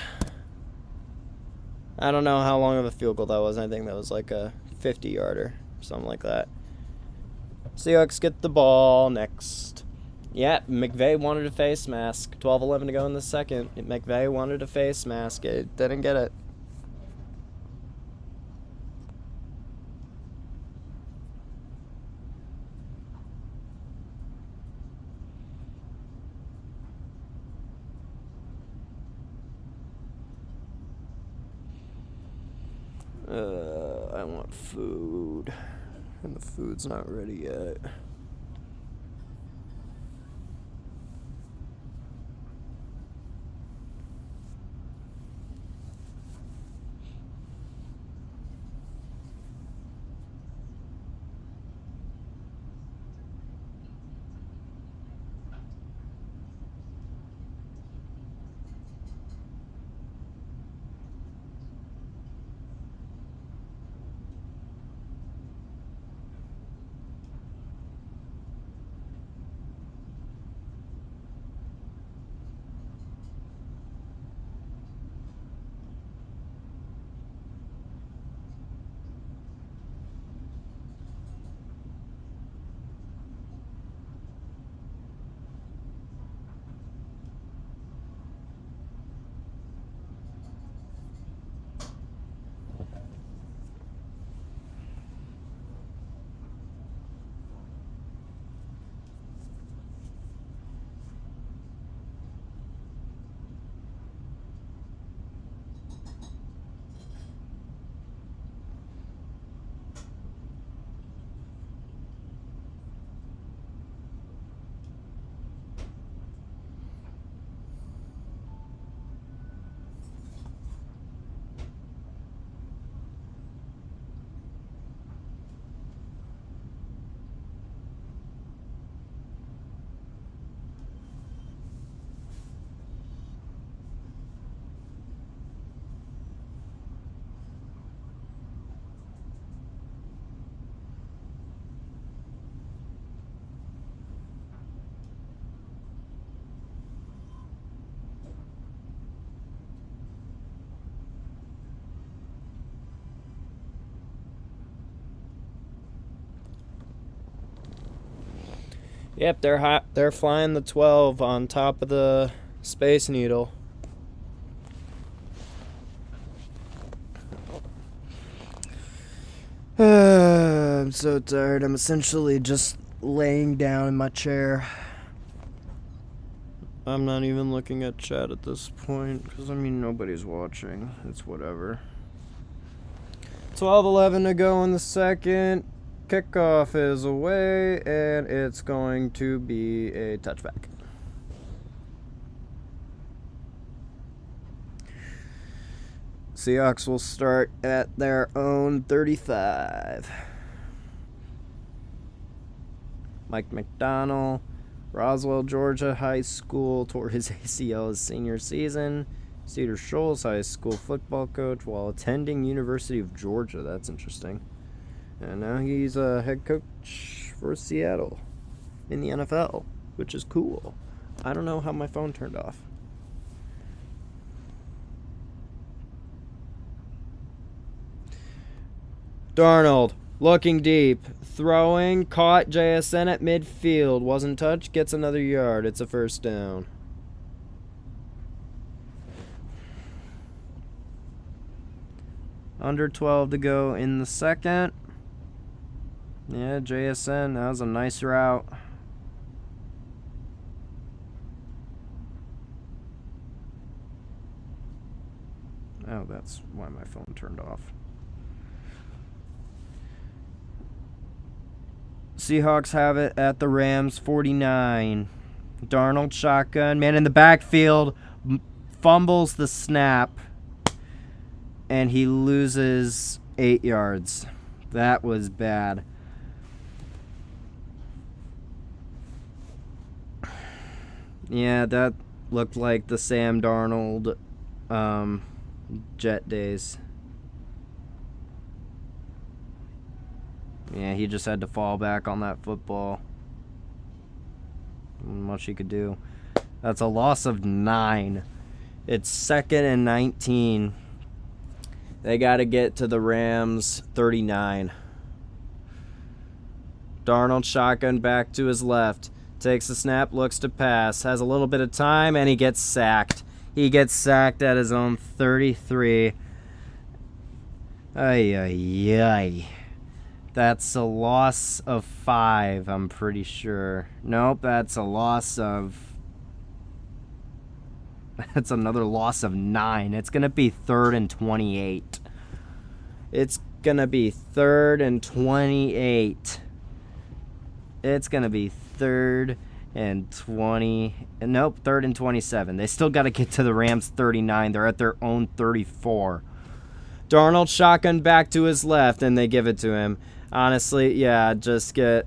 I don't know how long of a field goal that was. I think that was like a 50-yarder, something like that. Seahawks get the ball next. Yeah, McVay wanted a face mask. 12-11 to go in the second. McVay wanted a face mask. It didn't get it. I want food. And the food's not ready yet. Yep, they're hot. They're flying the 12 on top of the Space Needle. I'm so tired. I'm essentially just laying down in my chair. I'm not even looking at chat at this point because, I mean, nobody's watching. It's whatever. 12:11 to go in the second. Kickoff is away, and it's going to be a touchback. Seahawks will start at their own 35. Mike McDonald, Roswell, Georgia High School, tore his ACL his senior season. Cedar Shoals High School football coach while attending University of Georgia. That's interesting. And now he's a head coach for Seattle in the NFL, which is cool. I don't know how my phone turned off. Darnold, looking deep, throwing, caught JSN at midfield, wasn't touched, gets another yard. It's a first down. Under 12 to go in the second. Yeah, JSN, that was a nice route. Oh, that's why my phone turned off. Seahawks have it at the Rams 49. Darnold shotgun, man in the backfield, fumbles the snap, and he loses 8 yards. That was bad. Yeah, that looked like the Sam Darnold Jet days. Yeah, he just had to fall back on that football. Not much he could do. That's a loss of 9. It's 2nd and 19. They got to get to the Rams 39. Darnold shotgun back to his left. Takes the snap, looks to pass. Has a little bit of time, and he gets sacked. He gets sacked at his own 33. Ay, ay, ay. That's a loss of 5, I'm pretty sure. Nope, that's a loss of... That's another loss of 9. It's going to be 3rd and 28. It's going to be 3rd and 28. It's going to be 3rd and 20. Nope, 3rd and 27. They still got to get to the Rams 39. They're at their own 34. Darnold shotgun back to his left, and they give it to him. Honestly, yeah, just get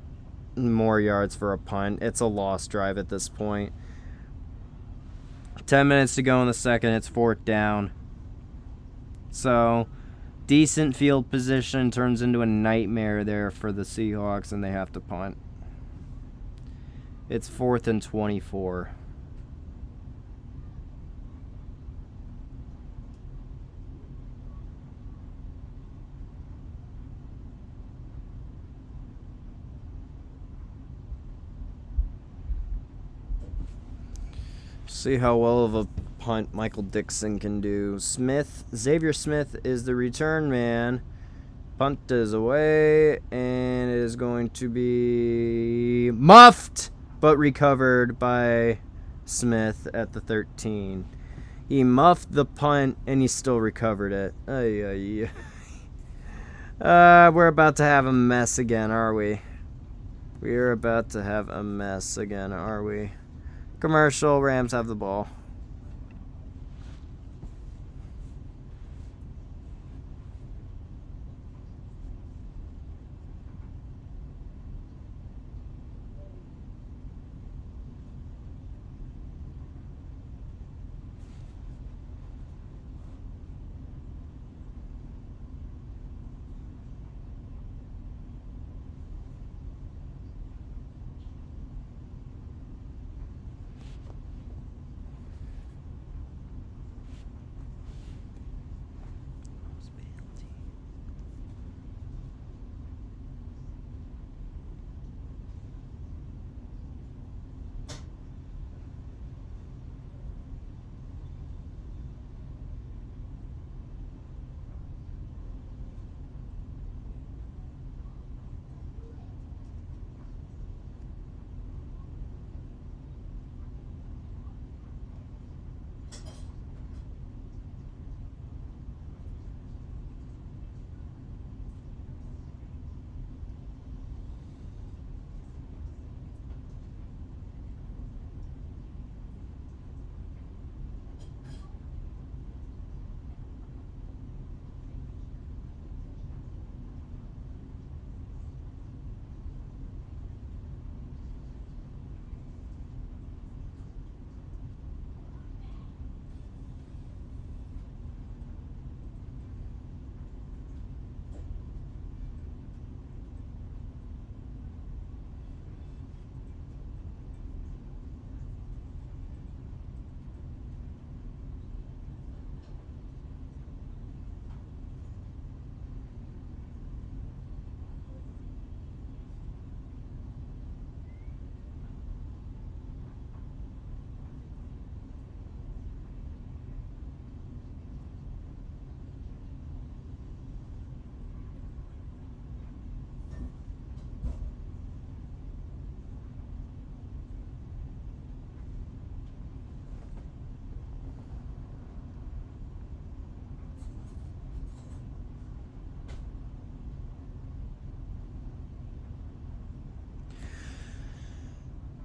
more yards for a punt. It's a lost drive at this point. 10 minutes to go in the second. It's 4th down. So, decent field position turns into a nightmare there for the Seahawks, and they have to punt. It's 4th and 24. See how well of a punt Michael Dixon can do. Xavier Smith is the return man. Punt is away, and it is going to be muffed, but recovered by Smith at the 13. He muffed the punt, and he still recovered it. We're about to have a mess again, are we? We're about to have a mess again, are we? Commercial, Rams have the ball.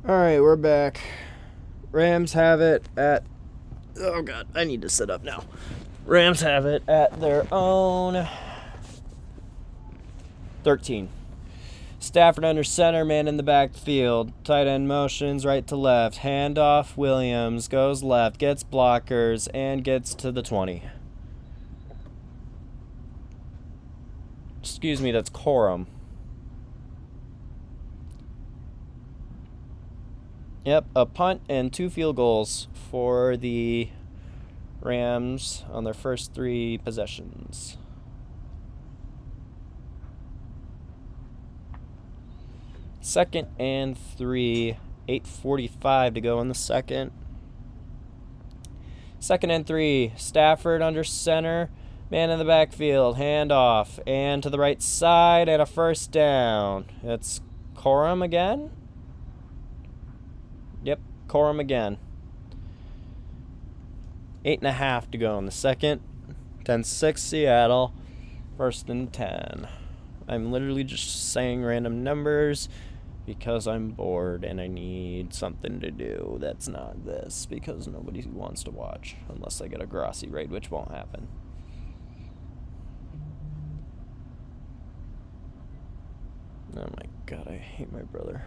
Alright, we're back. Rams have it at... Oh, God, I need to sit up now. Rams have it at their own 13. Stafford under center, man in the backfield. Tight end motions right to left. Handoff, Williams goes left, gets blockers, and gets to the 20. Excuse me, that's Corum. Yep, a punt and 2 field goals for the Rams on their first 3 possessions. Second and 3, 8:45 to go in the second. Second and 3, Stafford under center, man in the backfield, handoff, and to the right side, and a first down. It's Corum again? Yep, Corum again. 8.5 to go in the second. 10-6 Seattle. First and 10. I'm literally just saying random numbers because I'm bored and I need something to do that's not this, because nobody wants to watch unless I get a GROSSI raid, which won't happen. Oh my God, I hate my brother.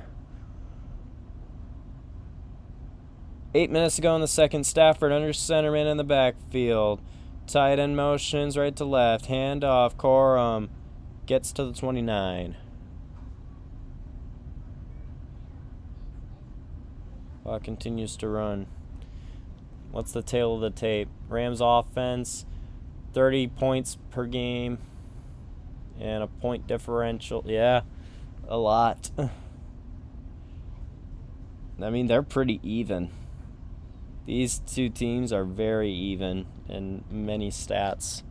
8 minutes to go in the second. Stafford under center, man in the backfield. Tight end motions right to left. Hand off. Corum gets to the 29. Clock continues to run. What's the tail of the tape? Rams offense, 30 points per game and a point differential. Yeah, a lot. I mean, they're pretty even. These two teams are very even in many stats.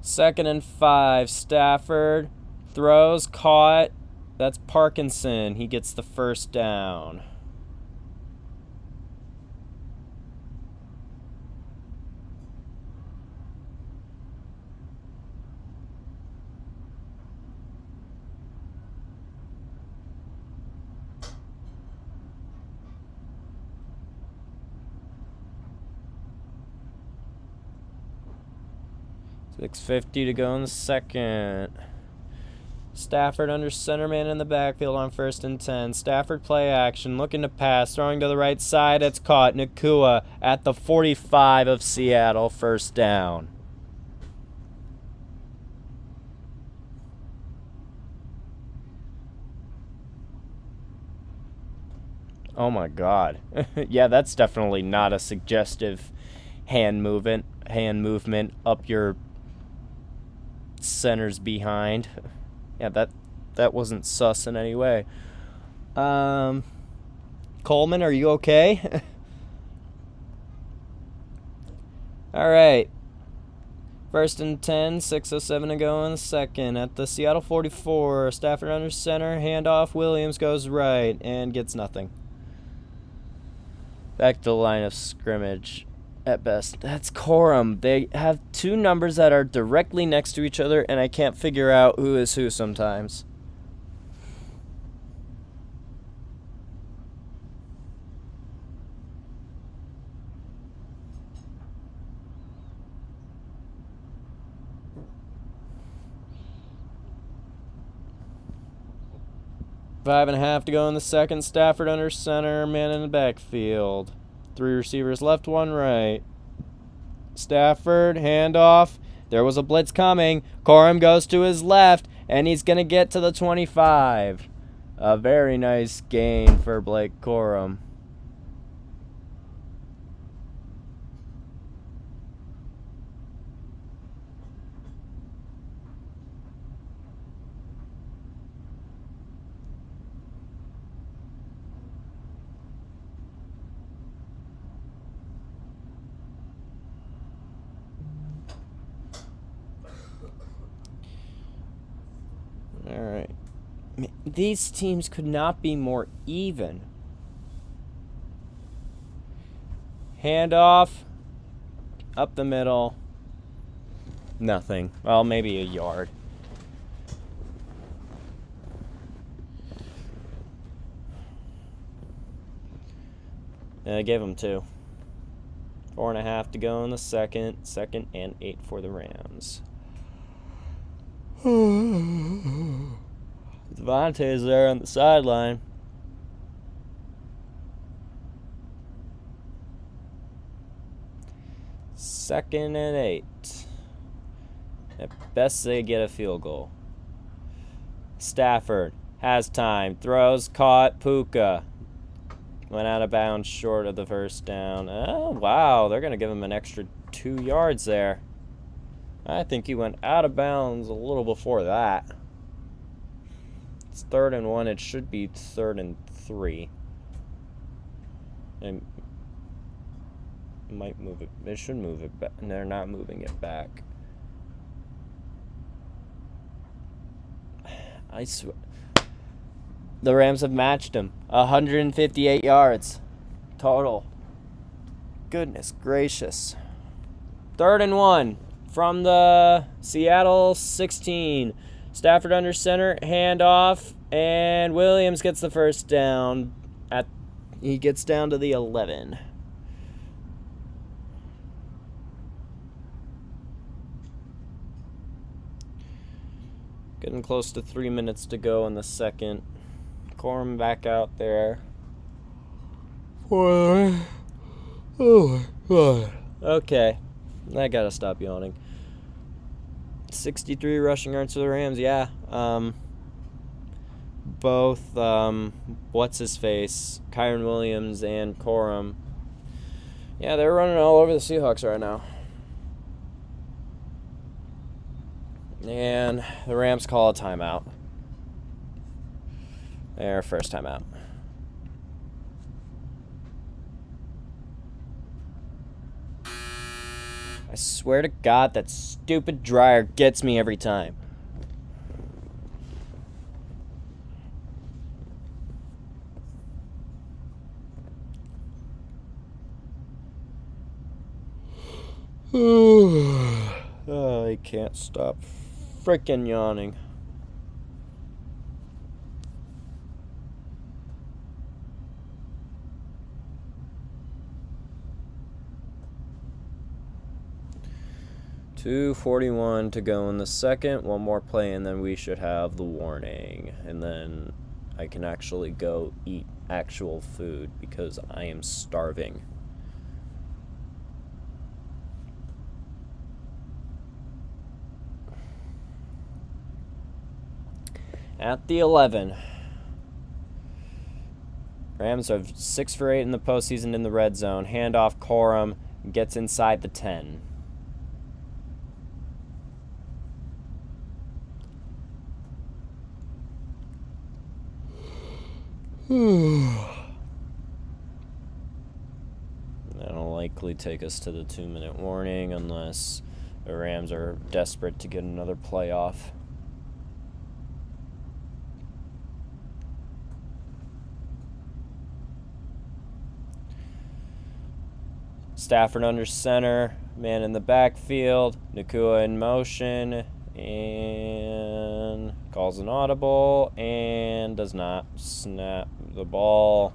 Second and 5. Stafford throws, caught. That's Parkinson. He gets the first down. $6.50 to go in the second. Stafford under center, man in the backfield on first and 10. Stafford play action, looking to pass, throwing to the right side. It's caught. Nakua at the 45 of Seattle, first down. Oh my God. Yeah, that's definitely not a suggestive hand movement up your center's behind. Yeah, that wasn't sus in any way. Coleman, are you okay? All right. First and 10, 6:07 to go in the second. At the Seattle 44, Stafford under center, handoff, Williams goes right and gets nothing. Back to the line of scrimmage. At best. That's Corum. They have 2 numbers that are directly next to each other, and I can't figure out who is who sometimes. Five and a half to go in the second. Stafford under center, man in the backfield. 3 receivers left, 1 right. Stafford, handoff. There was a blitz coming. Corum goes to his left, and he's going to get to the 25. A very nice gain for Blake Corum. All right. These teams could not be more even. Handoff. Up the middle. Nothing. Well, maybe a yard. And I gave them 2. 4.5 to go in the second. Second and 8 for the Rams. Devontae's there on the sideline. Second and 8. At best, they get a field goal. Stafford has time. Throws, caught. Puka went out of bounds short of the first down. Oh, wow. They're going to give him an extra 2 yards there. I think he went out of bounds a little before that. It's 3rd and 1. It should be 3rd and 3. And might move it. They should move it back. They're not moving it back. I swear. The Rams have matched him. 158 yards total. Goodness gracious. 3rd and 1 from the Seattle 16. Stafford under center, handoff, and Williams gets the first down. He gets down to the 11. Getting close to 3 minutes to go in the second. Corum back out there. Okay. I gotta stop yawning. 63 rushing yards for the Rams, yeah. Both, what's-his-face, Kyren Williams and Corum. Yeah, they're running all over the Seahawks right now. And the Rams call a timeout. Their first timeout. I swear to God, that stupid dryer gets me every time. Oh, I can't stop freaking yawning. .241 to go in the second. One more play and then we should have the warning. And then I can actually go eat actual food because I am starving. At the 11. Rams are 6 for 8 in the postseason in the red zone. Handoff, Corum gets inside the 10. That'll likely take us to the 2-minute warning unless the Rams are desperate to get another playoff. Stafford under center, man in the backfield, Nakua in motion, and calls an audible, and does not snap the ball.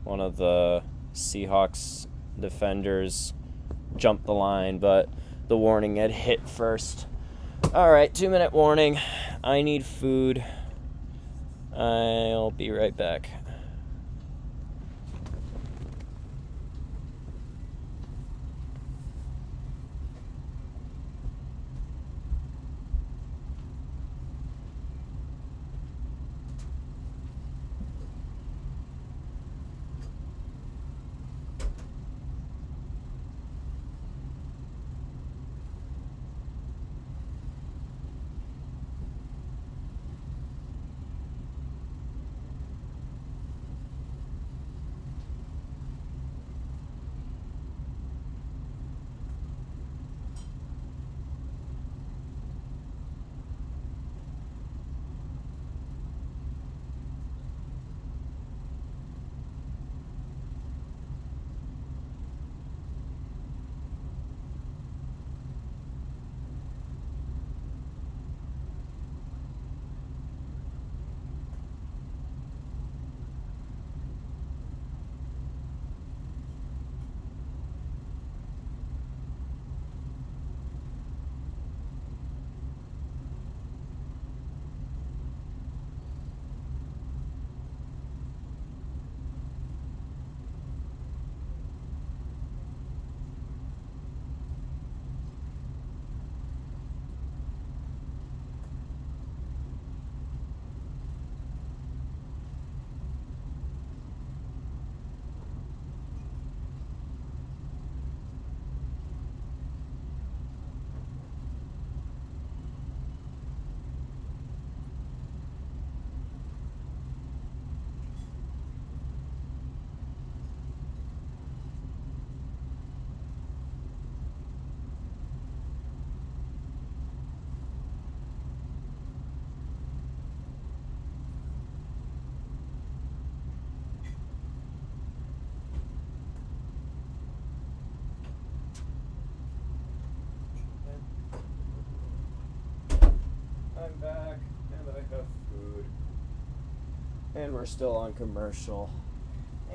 One of the Seahawks defenders jumped the line, but the warning had hit first. Alright, 2-minute warning. I need food. I'll be right back. And we're still on commercial.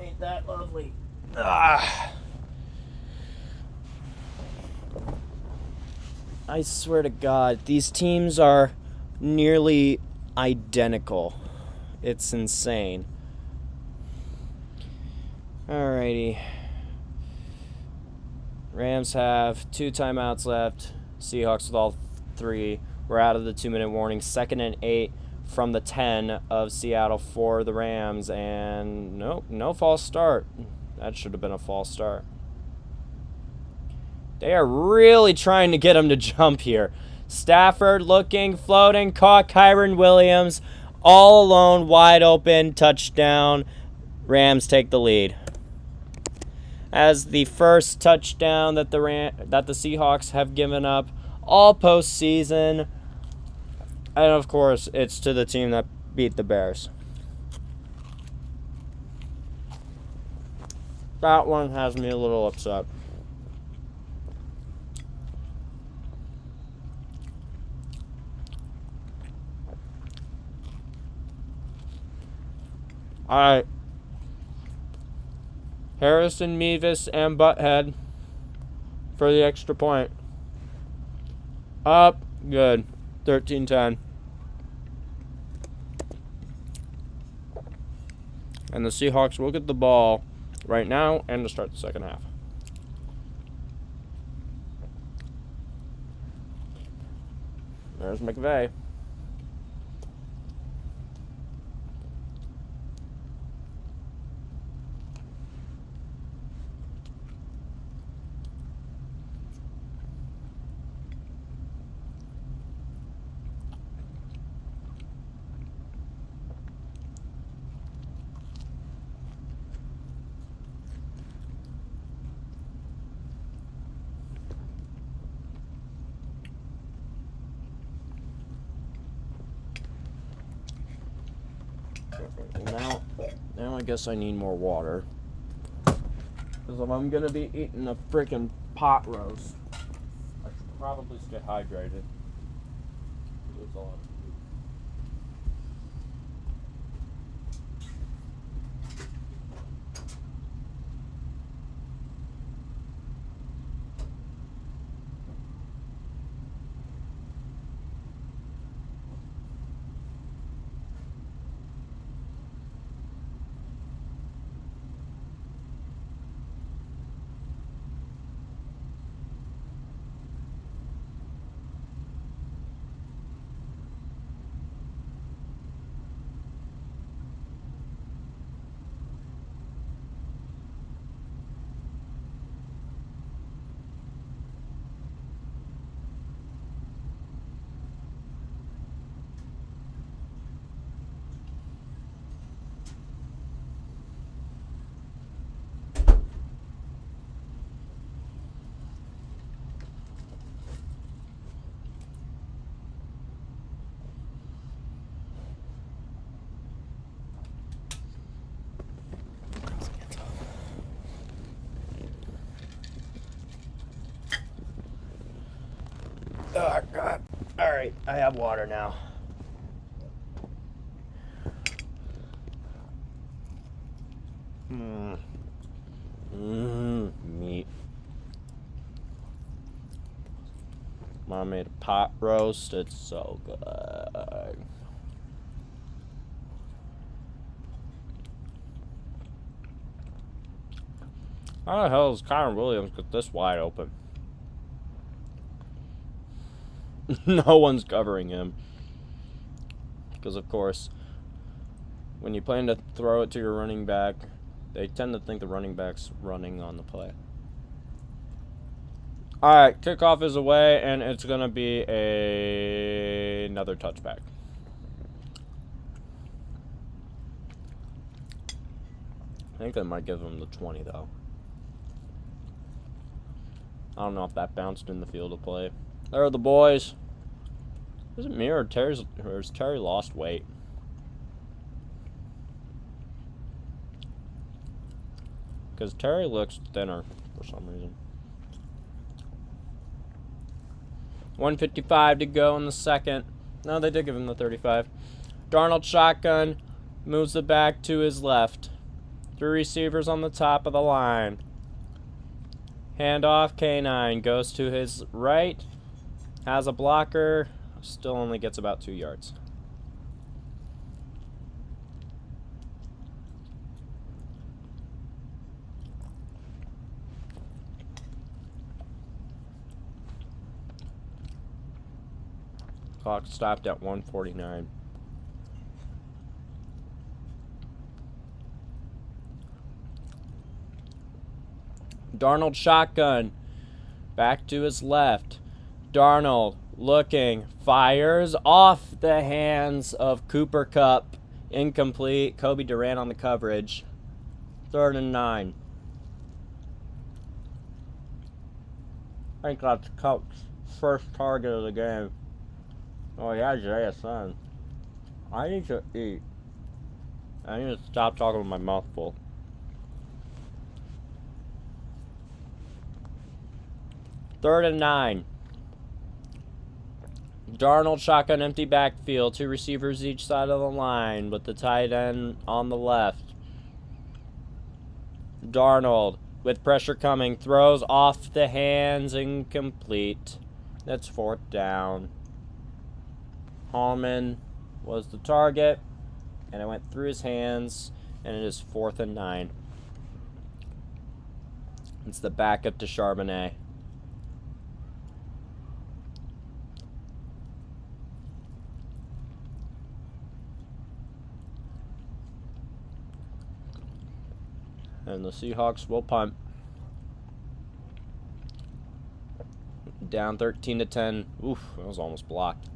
Ain't that lovely? Ah. I swear to God, these teams are nearly identical. It's insane. Alrighty. Rams have 2 timeouts left. Seahawks with all 3. We're out of the 2-minute warning. 2nd and 8 from the 10 of Seattle for the Rams. And nope, no false start. That should have been a false start. They are really trying to get him to jump here. Stafford looking, floating, caught Kyron Williams. All alone, wide open, touchdown. Rams take the lead. As the first touchdown that the Seahawks have given up all postseason. And of course, it's to the team that beat the Bears. That one has me a little upset. Alright. Harrison, Mevis, and Butthead for the extra point. Up. Good. 13-10. And the Seahawks will get the ball right now and to start the second half. There's McVay. Now I guess I need more water. Because if I'm going to be eating a freaking pot roast, I should probably stay hydrated. That's all I Oh, God. All right, I have water now. Meat. Mom made a pot roast. It's so good. How the hell is Kyron Williams got this wide open? No one's covering him. Because, of course, when you plan to throw it to your running back, they tend to think the running back's running on the play. Alright, kickoff is away, and it's going to be another touchback. I think they might give him the 20, though. I don't know if that bounced in the field of play. There are the boys. Is it me or has Terry lost weight? Because Terry looks thinner for some reason. 1:55 to go in the second. No, they did give him the 35. Darnold shotgun. Moves it back to his left. 3 receivers on the top of the line. Handoff, K9 goes to his right. Has a blocker. Still only gets about 2 yards. Clock stopped at 1:49. Darnold shotgun. Back to his left. Darnold looking. Fires off the hands of Cooper Kupp. Incomplete. Kobe Durant on the coverage. 3rd and 9. I think that's Kupp's first target of the game. Oh, he has JSN. I need to eat. I need to stop talking with my mouth full. Third and 9. Darnold shotgun empty backfield. 2 receivers each side of the line with the tight end on the left. Darnold with pressure coming. Throws off the hands. Incomplete. That's 4th down. Hallman was the target, and it went through his hands, and it is 4th and 9. It's the backup to Charbonnet. And the Seahawks will punt. Down 13-10. Oof, that was almost blocked.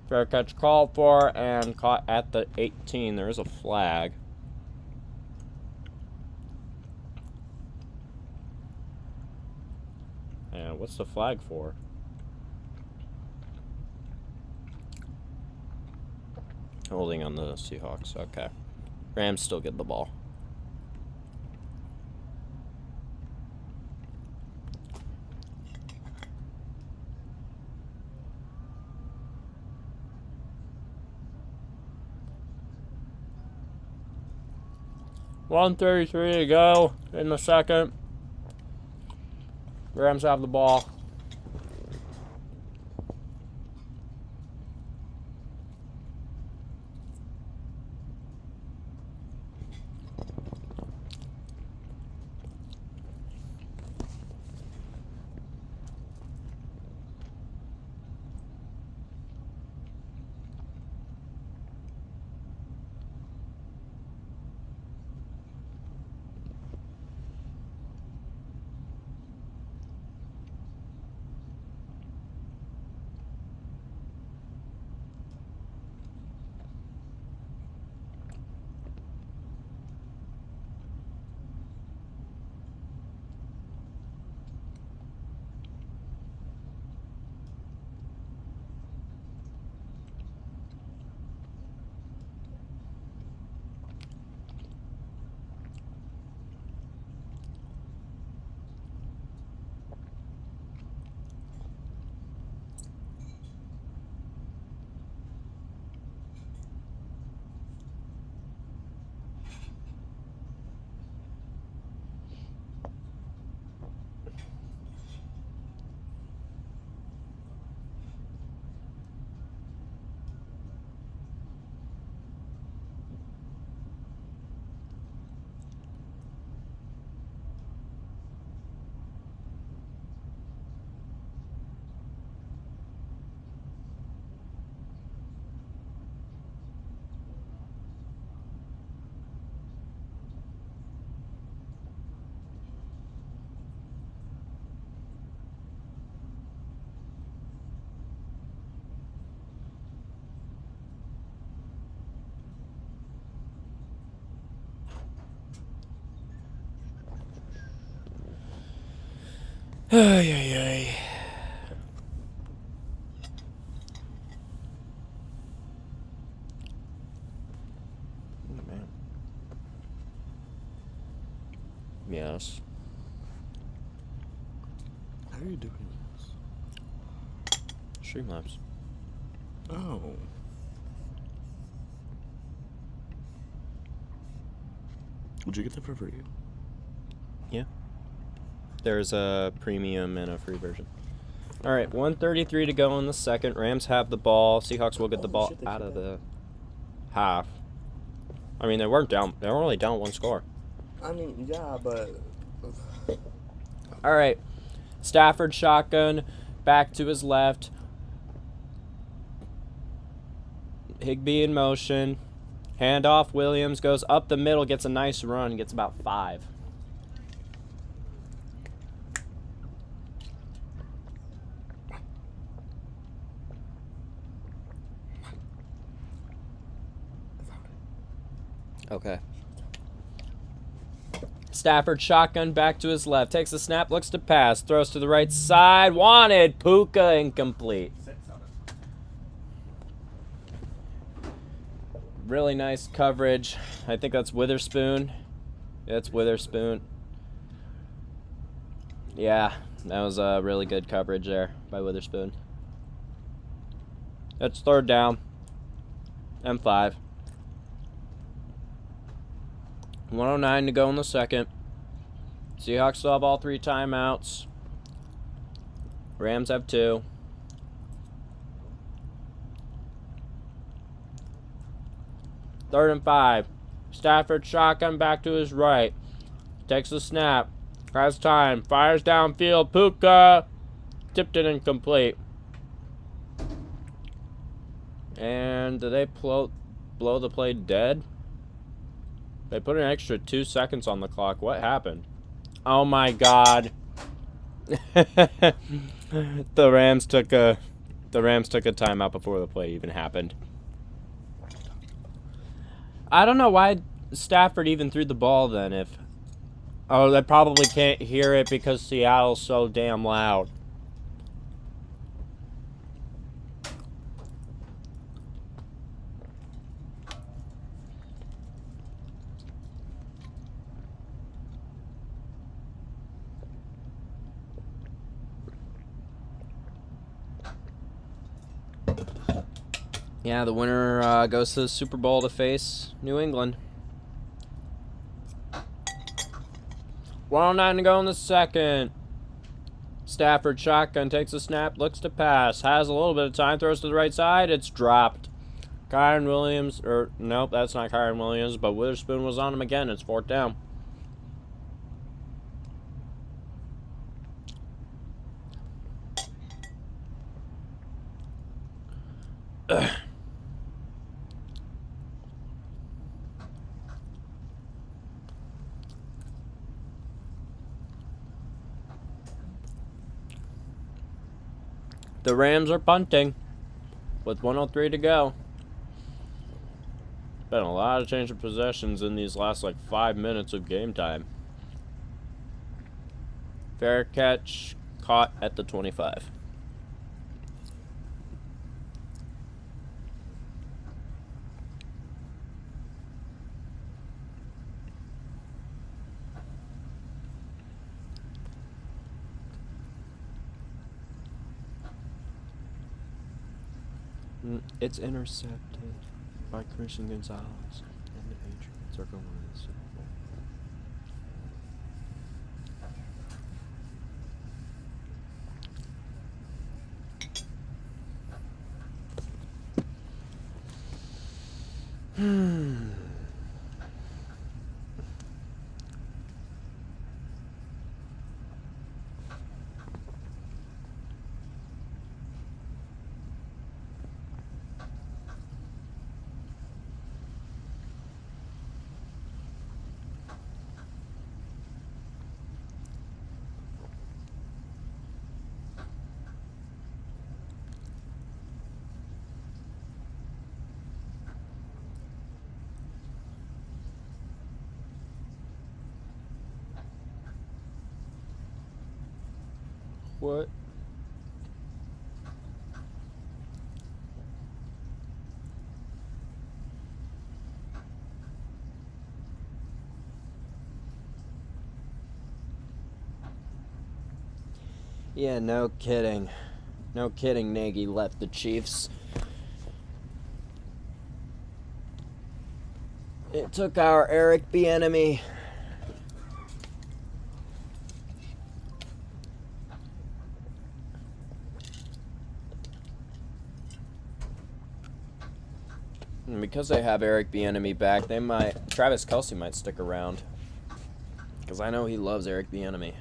Fair catch called for and caught at the 18. There is a flag. And what's the flag for? Holding on the Seahawks. Okay. Rams still get the ball. .133 to go in the second. Rams have the ball. Ay, ay, ay. Oh, man. Yes. How are you doing this? Streamlabs. Oh. Would you get that for free? Yeah. There's a premium and a free version. All right, 1:33 to go in the second. Rams have the ball. Seahawks will get the ball out of the half. I mean, they weren't down. They were only down 1 score. I mean, yeah, but... All right. Stafford shotgun, back to his left. Higbee in motion. Handoff, Williams goes up the middle, gets a nice run, gets about 5. Okay. Stafford shotgun back to his left. Takes the snap, looks to pass. Throws to the right side. Wanted. Puka incomplete. Really nice coverage. I think that's Witherspoon. That's Witherspoon. Yeah, that was a really good coverage there by Witherspoon. That's 3rd down. M5. 1:09 to go in the second. Seahawks still have all 3 timeouts. Rams have 2. Third and 5. Stafford shotgun back to his right. Takes the snap. Has time. Fires downfield. Puka. Tipped it incomplete. And did they blow the play dead? They put an extra 2 seconds on the clock. What happened? Oh my God. The Rams took a timeout before the play even happened. I don't know why Stafford even threw the ball then if... Oh, they probably can't hear it because Seattle's so damn loud. Yeah, the winner goes to the Super Bowl to face New England. 1:09 to go in the second. Stafford shotgun, takes a snap, looks to pass, has a little bit of time, throws to the right side, it's dropped. Kyron Williams, or nope, that's not Kyron Williams, but Witherspoon was on him again. It's 4th down. The Rams are punting with 1:03 to go. Been a lot of change of possessions in these last 5 minutes of game time. Fair catch, caught at the 25. It's intercepted by Christian Gonzalez, and the Patriots are going to the Super Bowl. What? Yeah, no kidding. No kidding, Nagy left the Chiefs. It took our Eric Bieniemy And because they have Eric Bieniemy back, Travis Kelce might stick around. Because I know he loves Eric Bieniemy.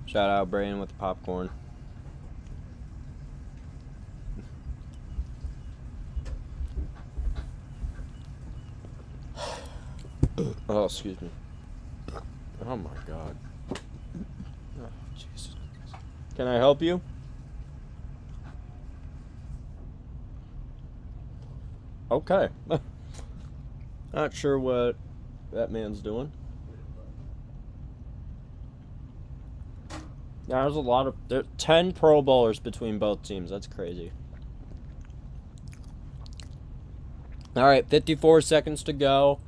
Shout out Brayden with the popcorn. Oh, excuse me. Oh my God. Oh, Jesus. Can I help you? Okay. Not sure what that man's doing. There's a lot of... There's 10 Pro Bowlers between both teams. That's crazy. Alright, 54 seconds to go.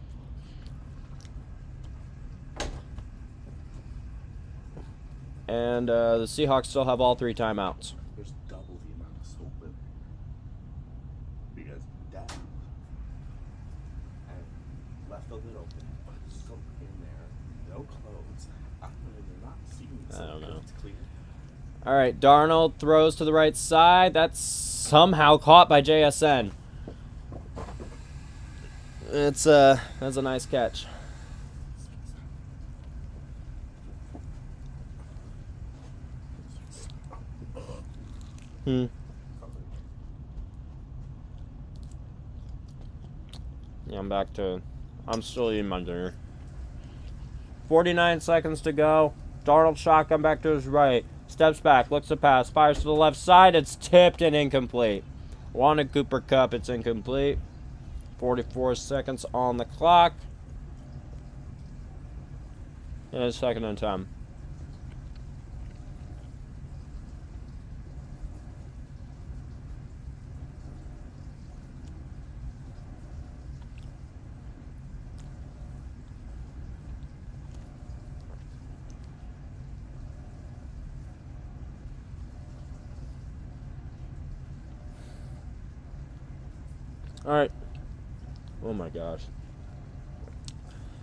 And the Seahawks still have all 3 timeouts. There's double the amount of open. Because that and left a little bit, but soap in there, no clothes. I don't know, they're not seeing I don't know. It's clear. All right, Darnold throws to the right side. That's somehow caught by JSN. That's a nice catch. Yeah, I'm still eating my dinner. 49 seconds to go. Darnold shotgun back to his right. Steps back, looks to pass, fires to the left side. It's tipped and incomplete. Wanted Cooper Kupp, it's incomplete. 44 seconds on the clock. And it's 2nd and 10. All right. Oh my gosh.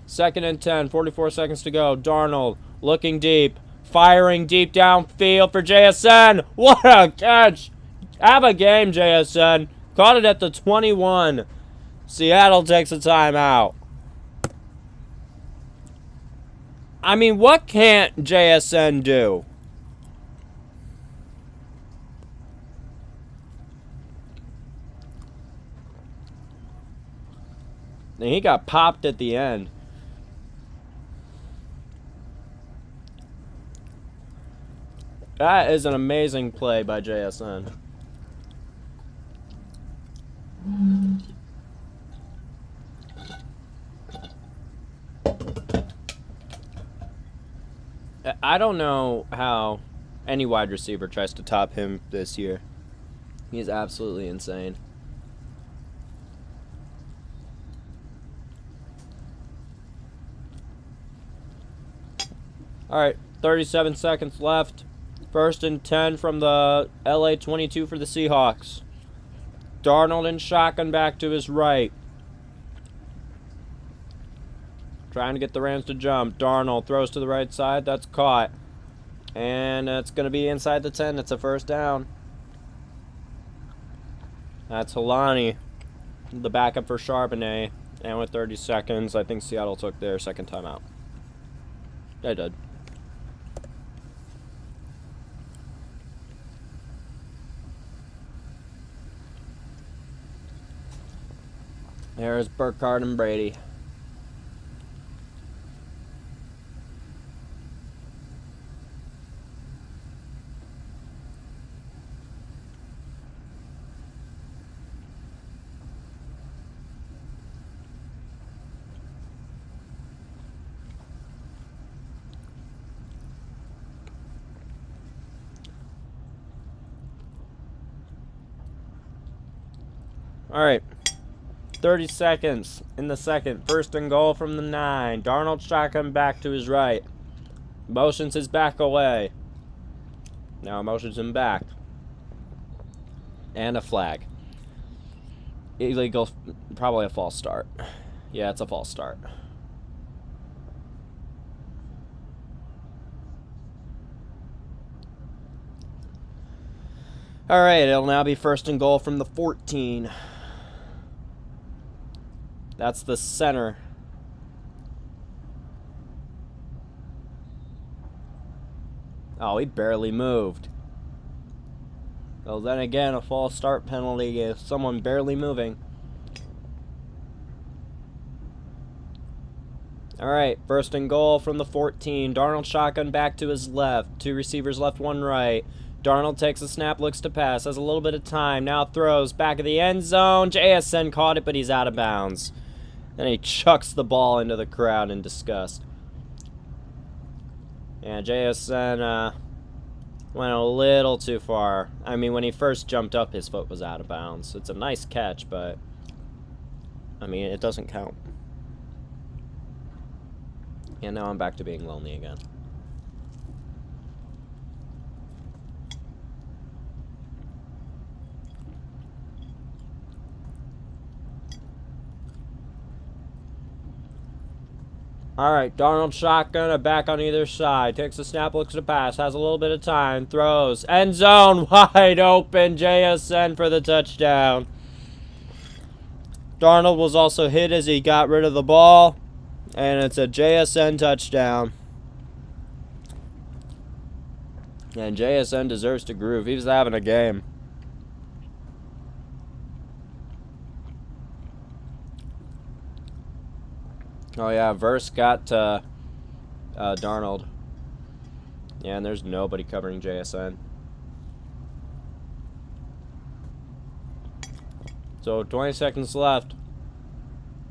2nd and 10, 44 seconds to go. Darnold looking deep, firing deep downfield for JSN. What a catch! Have a game, JSN. Caught it at the 21. Seattle takes a timeout. I mean, what can't JSN do? And he got popped at the end. That is an amazing play by JSN. I don't know how any wide receiver tries to top him this year. He's absolutely insane. All right, 37 seconds left. 1st and 10 from the LA 22 for the Seahawks. Darnold in shotgun back to his right. Trying to get the Rams to jump. Darnold throws to the right side. That's caught. And it's going to be inside the 10. It's a 1st down. That's Helani, the backup for Charbonnet. And with 30 seconds, I think Seattle took their 2nd timeout. They did. There's Burkhardt and Brady. All right. 30 seconds in the 2nd. 1st and goal from the 9. Darnold shotgun back to his right. Motions his back away. Now motions him back. And a flag. Illegal, probably a false start. Yeah, it's a false start. All right, it'll now be 1st and goal from the 14. That's the center. Oh, he barely moved. Well, then again, a false start penalty is someone barely moving. All right, 1st and goal from the 14. Darnold shotgun back to his left. 2 receivers left, 1 right. Darnold takes a snap, looks to pass, has a little bit of time. Now throws back of the end zone. JSN caught it, but he's out of bounds. Then he chucks the ball into the crowd in disgust. Yeah, JSN went a little too far. I mean, when he first jumped up, his foot was out of bounds. It's a nice catch, but I mean, it doesn't count. And now I'm back to being lonely again. Alright, Darnold shotgun, a back on either side. Takes a snap, looks to pass, has a little bit of time, throws. End zone, wide open, JSN for the touchdown. Darnold was also hit as he got rid of the ball. And it's a JSN touchdown. And JSN deserves to groove. He was having a game. Oh yeah, Verse got Darnold. Yeah, and there's nobody covering JSN. So 20 seconds left.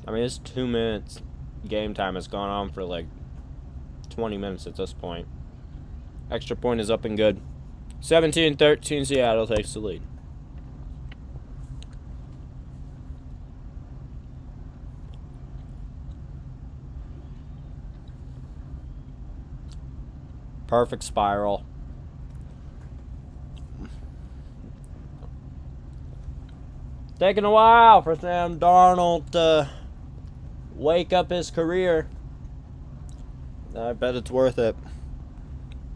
I mean, it's 2 minutes. Game time has gone on for like 20 minutes at this point. Extra point is up and good. 17-13, Seattle takes the lead. Perfect spiral. Taking a while for Sam Darnold to wake up his career. I bet it's worth it.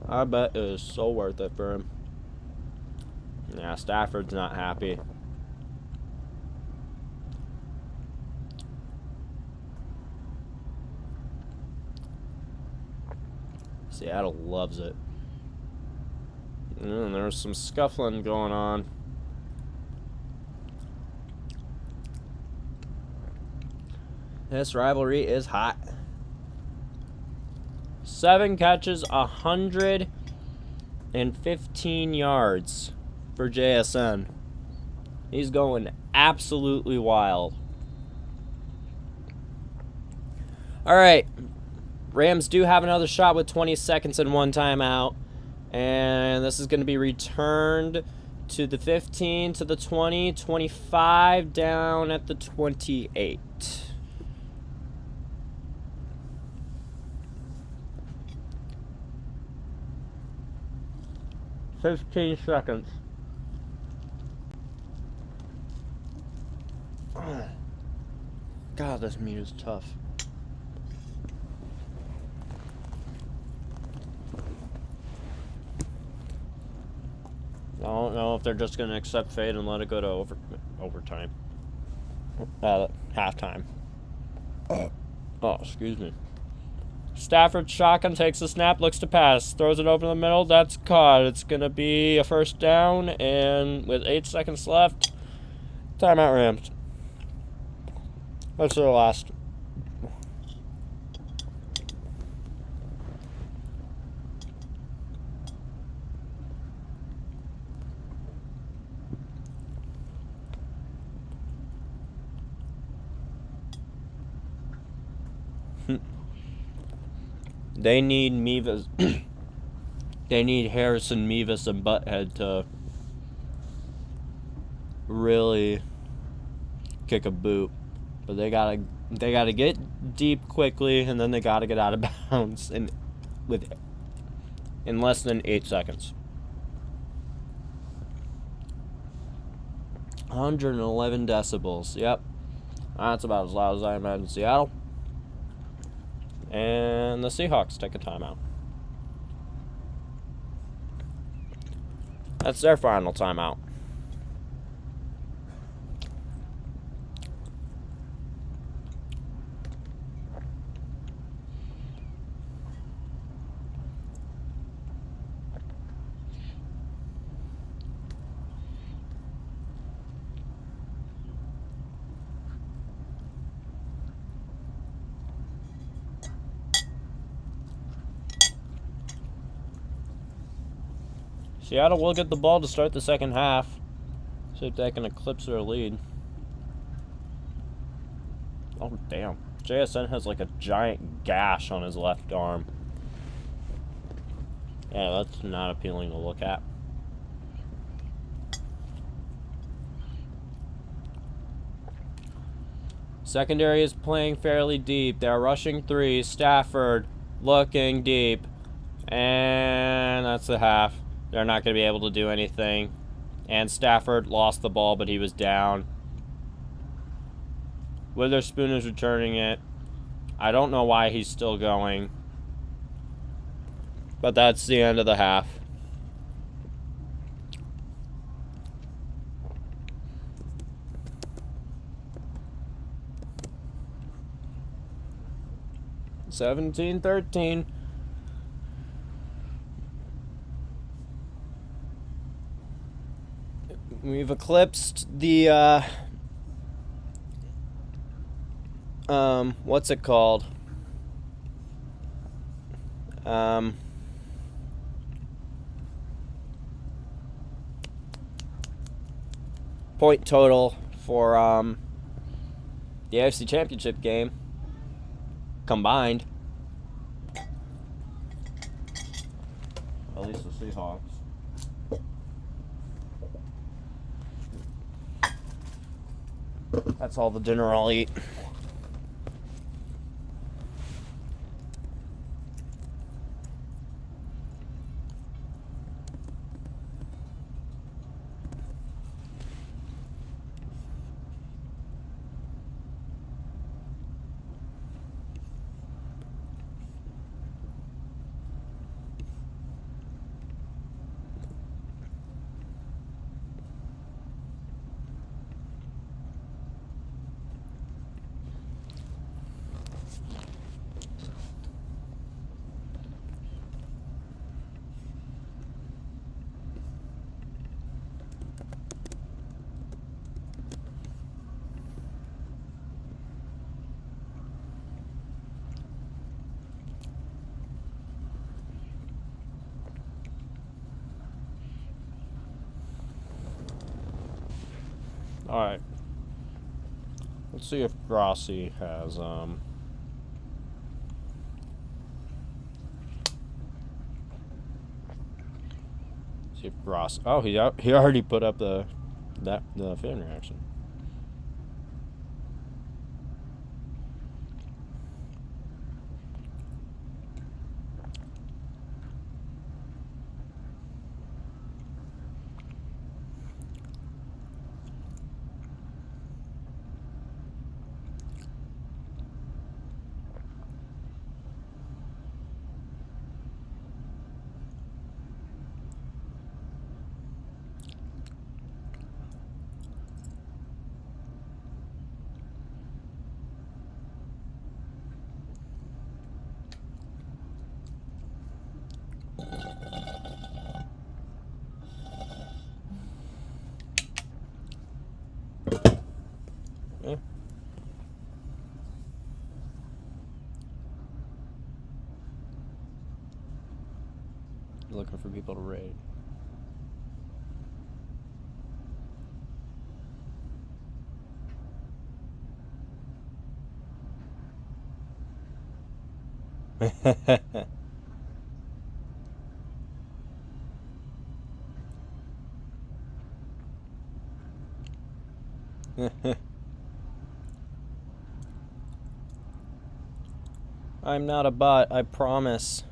I bet it is so worth it for him. Yeah, Stafford's not happy. Seattle loves it. And there's some scuffling going on. This rivalry is hot. 7 catches, 115 yards for JSN. He's going absolutely wild. All right. Rams do have another shot with 20 seconds and 1 timeout. And this is going to be returned to the 15, to the 20, 25, down at the 28. 15 seconds. God, this meat is tough. I don't know if they're just going to accept fate and let it go to overtime. Halftime. Oh, excuse me. Stafford shotgun, takes a snap, looks to pass, throws it over the middle, that's caught. It's going to be a first down, and with 8 seconds left, timeout Rams. That's their last. They need Mevis. They need Harrison, Mevis, and Butthead to really kick a boot. But they gotta get deep quickly, and then they gotta get out of bounds in less than 8 seconds. 111 decibels. Yep, that's about as loud as I imagine Seattle. And the Seahawks take a timeout. That's their final timeout. Seattle will get the ball to start the second half. See if they can eclipse their lead. Oh, damn. JSN has like a giant gash on his left arm. Yeah, that's not appealing to look at. Secondary is playing fairly deep. They're rushing three. Stafford looking deep. And that's the half. They're not going to be able to do anything. And Stafford lost the ball, but he was down. Witherspoon is returning it. I don't know why he's still going. But that's the end of the half. (17-13). We've eclipsed the what's it called? Point total for the AFC Championship game combined. At least the Seahawks. That's all the dinner I'll eat. All right. Let's see if GROSSI has see if GROSSI. Oh, he already put up the fan reaction. Yeah. Looking for people to raid. I'm not a bot, I promise.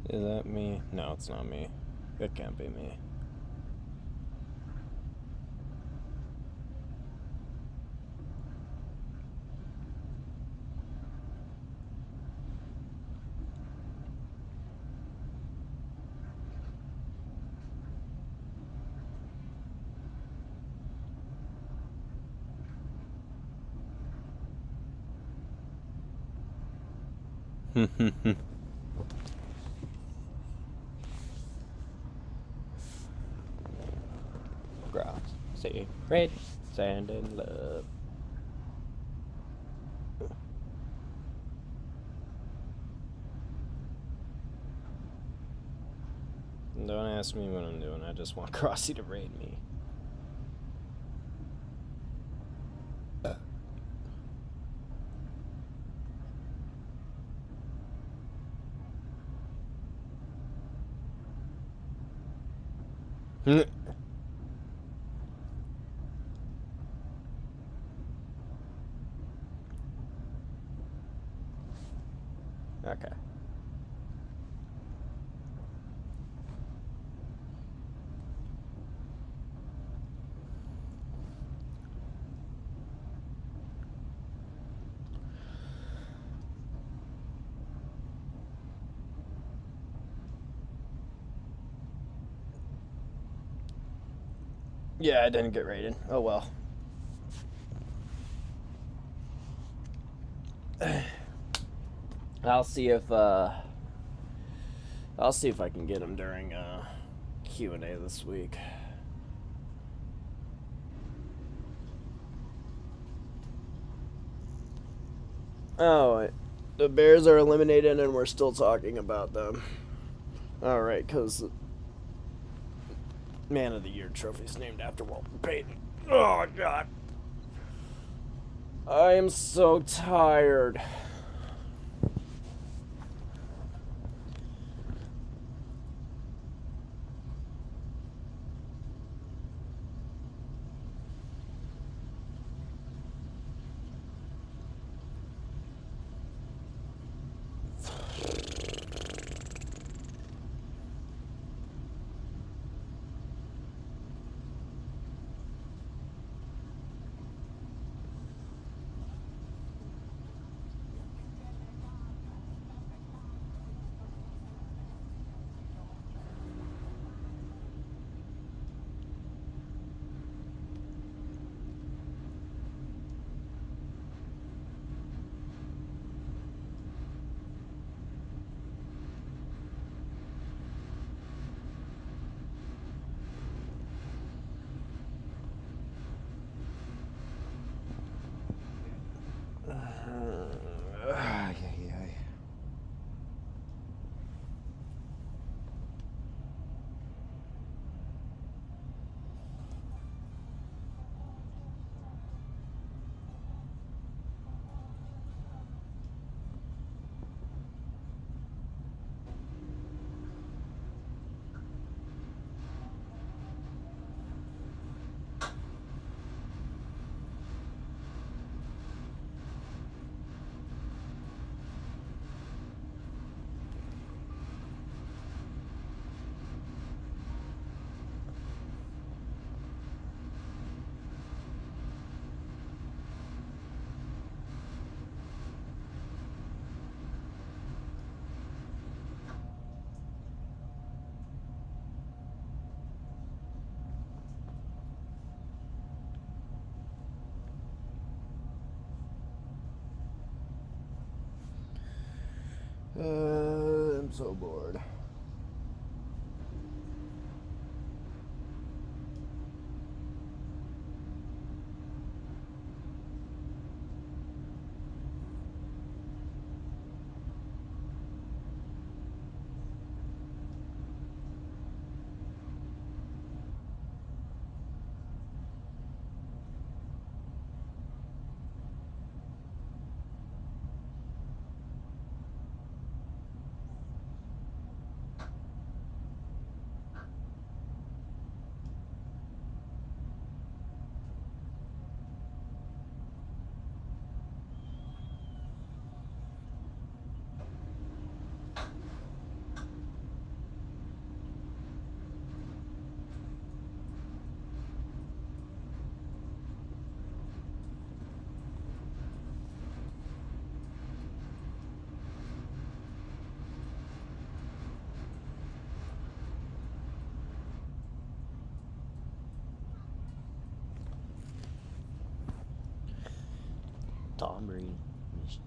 Is that me? No, it's not me. It can't be me. Secret sand and love. Don't ask me what I'm doing. I just want GROSSI to raid me. Okay. Yeah, I didn't get raided. Oh well. I'll see if I can get him during Q&A this week. Oh, the Bears are eliminated and we're still talking about them. All right, because Man of the Year trophy is named after Walter Payton. Oh, God. I am so tired. I'm so bored. Tom Brady, Michigan.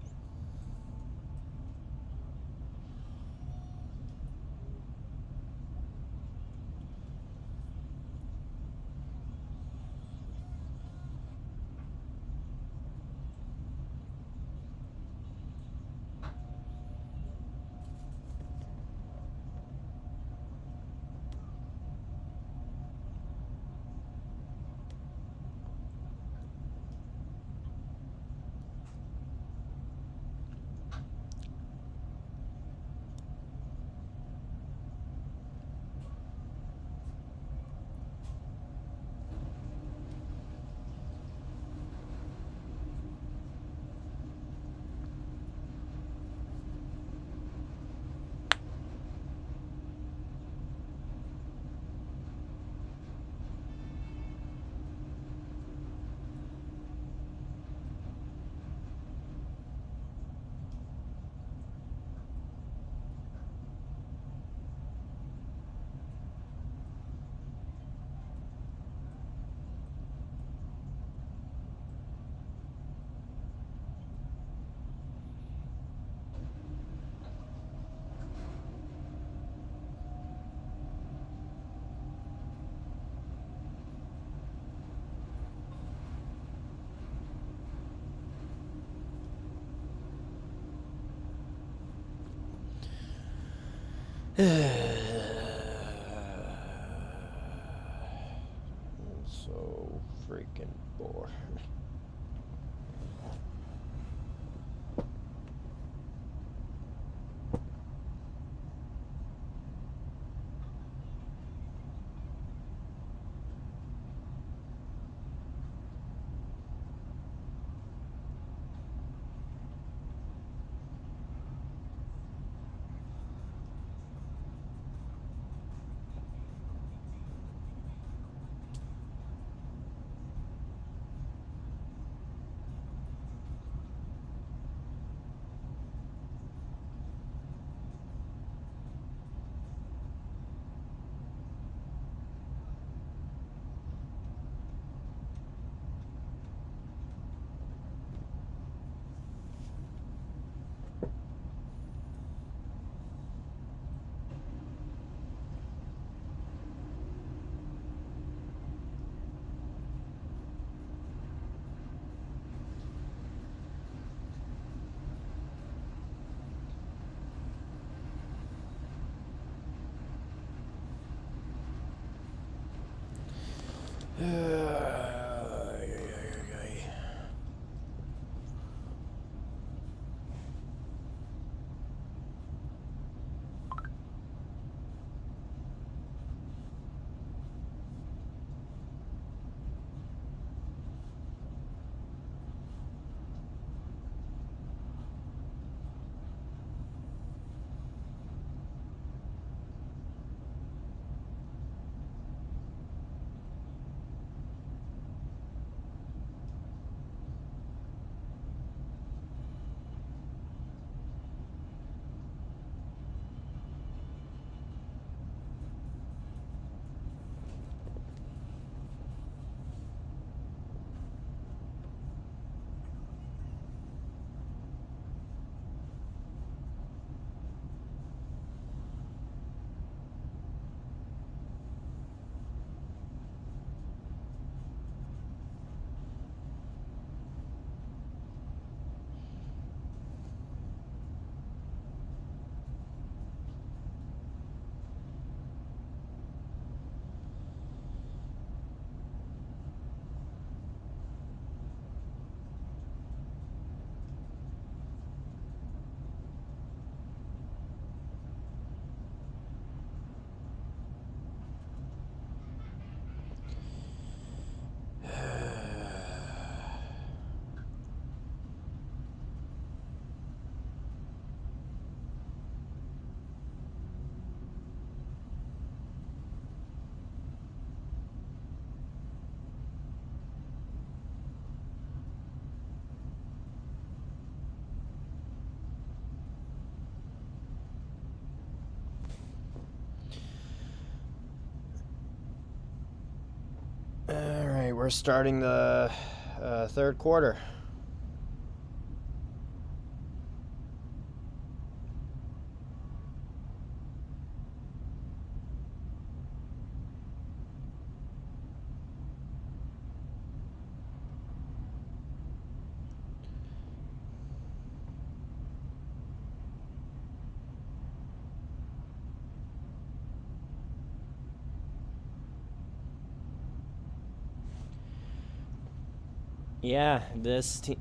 I'm so freaking bored. Alright, we're starting the third quarter. Yeah, this team,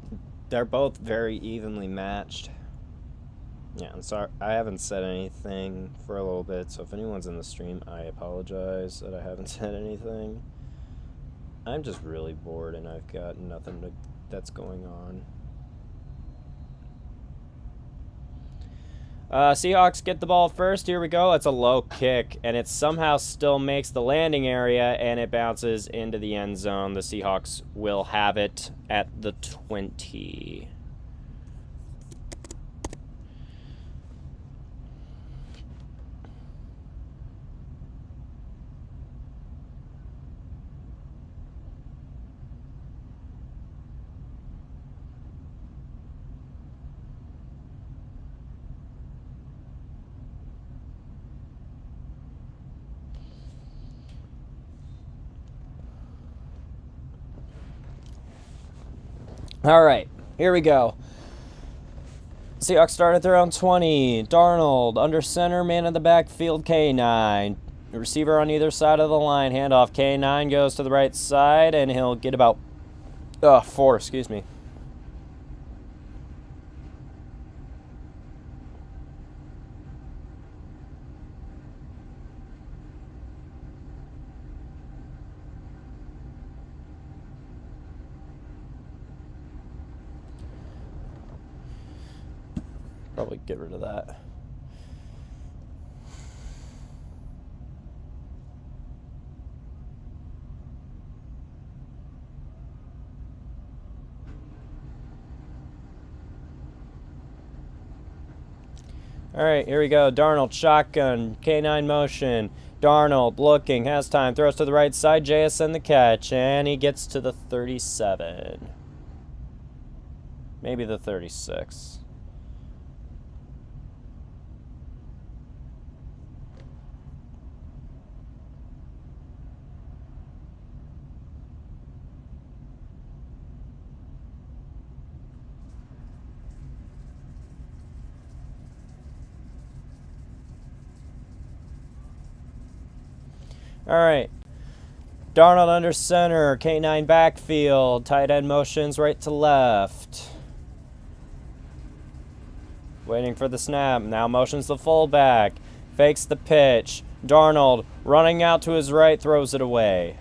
they're both very evenly matched. Yeah, I'm sorry, I haven't said anything for a little bit, so if anyone's in the stream, I apologize that I haven't said anything. I'm just really bored and I've got nothing that's going on. Seahawks get the ball first. Here we go. It's a low kick, and it somehow still makes the landing area, and it bounces into the end zone. The Seahawks will have it at the 20. All right, here we go. Seahawks start at their own 20. Darnold, under center, man in the backfield, K9. The receiver on either side of the line. Handoff, K9 goes to the right side, and he'll get about 4, excuse me. Probably get rid of that. All right, here we go. Darnold, shotgun, K9 motion. Darnold looking, has time, throws to the right side. JSN the catch, and he gets to the 37. Maybe the 36. All right. Darnold under center, K9 backfield, tight end motions right to left. Waiting for the snap, now motions the fullback, fakes the pitch. Darnold running out to his right, throws it away.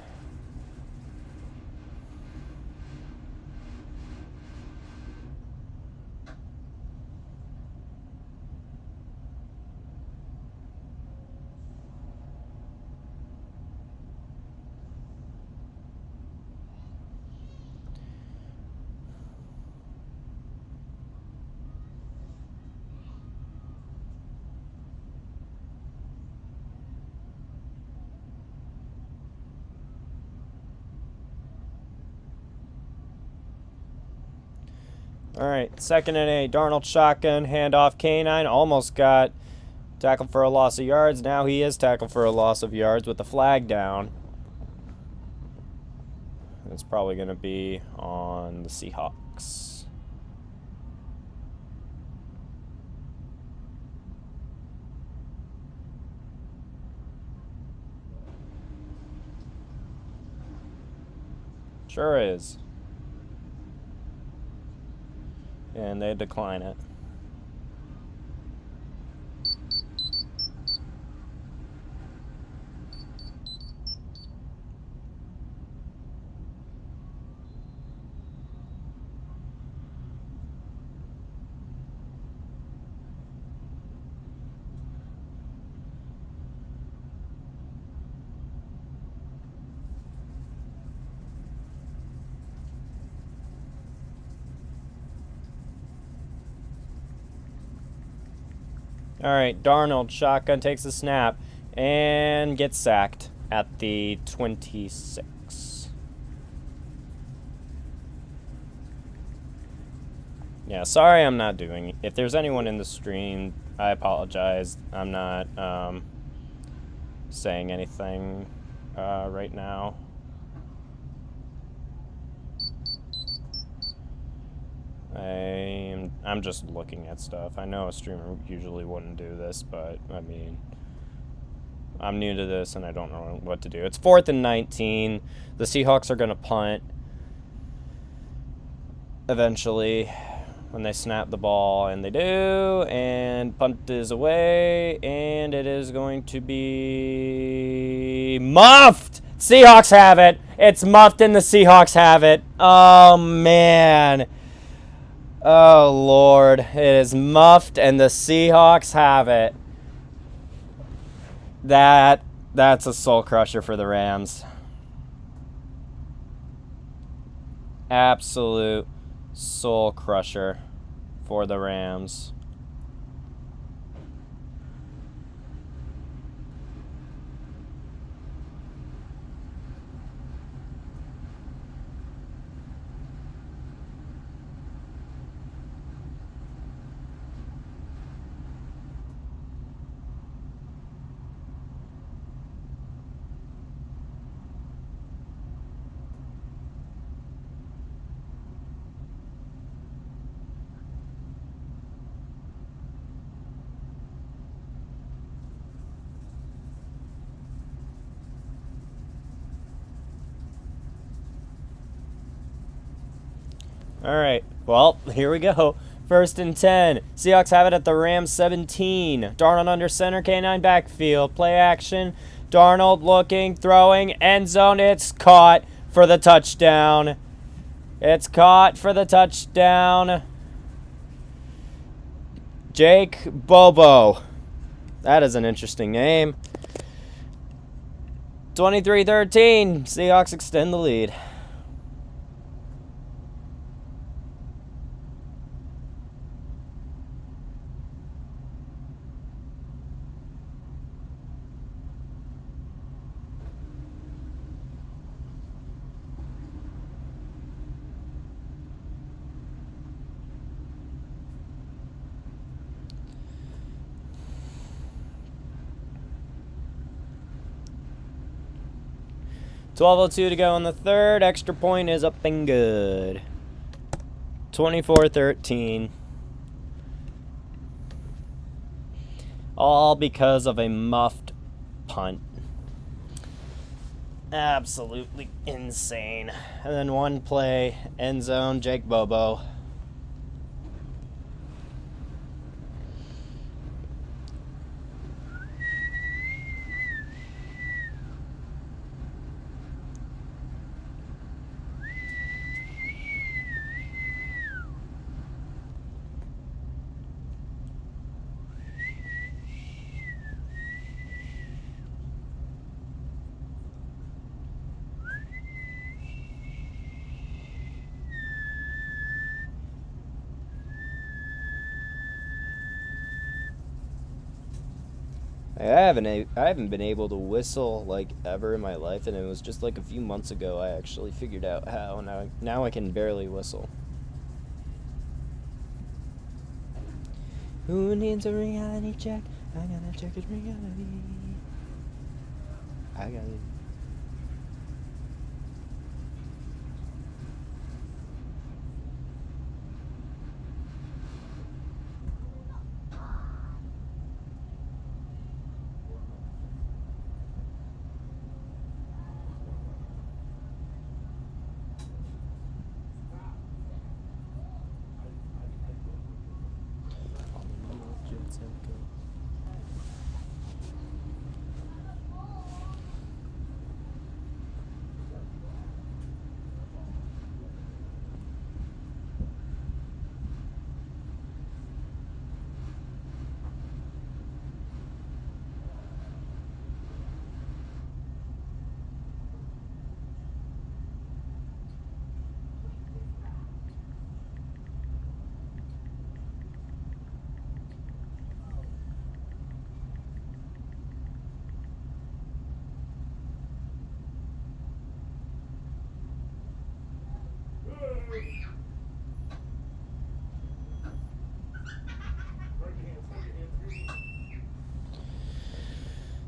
All right, 2nd and 8. Darnold shotgun, handoff, K9 almost got tackled for a loss of yards. Now he is tackled for a loss of yards with the flag down. It's probably going to be on the Seahawks. Sure is. And they decline it. All right, Darnold, shotgun, takes the snap, and gets sacked at the 26. Yeah, sorry I'm not doing it. If there's anyone in the stream, I apologize. I'm not saying anything right now. I'm just looking at stuff. I know a streamer usually wouldn't do this, but I mean, I'm new to this and I don't know what to do. It's 4th and 19. The Seahawks are going to punt eventually when they snap the ball, and they do, and punt is away, and it is going to be muffed. Seahawks have it. It's muffed and the Seahawks have it. Oh, man. Oh, Lord. It is muffed, and the Seahawks have it. That's a soul crusher for the Rams. Absolute soul crusher for the Rams. All right. Well, here we go. 1st and 10. Seahawks have it at the Rams 17. Darnold under center, K9 backfield. Play action. Darnold looking, throwing, end zone. It's caught for the touchdown. It's caught for the touchdown. Jake Bobo. That is an interesting name. 23-13. Seahawks extend the lead. .12:02 to go in the third. Extra point is up and good. 24-13. All because of a muffed punt. Absolutely insane. And then one play, end zone, Jake Bobo. I haven't been able to whistle like ever in my life, and it was just like a few months ago I actually figured out how. Now I can barely whistle. Who needs a reality check? I gotta check his reality. I got it.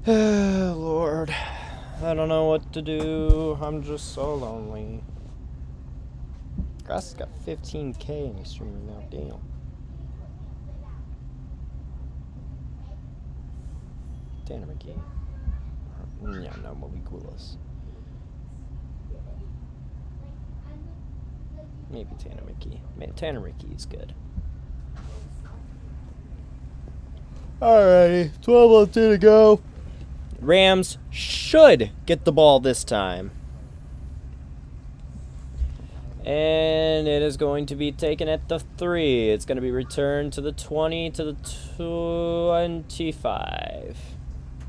Lord, I don't know what to do. I'm just so lonely. Grossi's got 15K and he's streaming now. Damn. Tanner McKee. Yeah, no, Malikulas. Maybe Tanner McKee. Man, Tanner McKee is good. Alrighty, 12:02 to go. Rams should get the ball this time. And it is going to be taken at the 3. It's going to be returned to the 20 to the 25.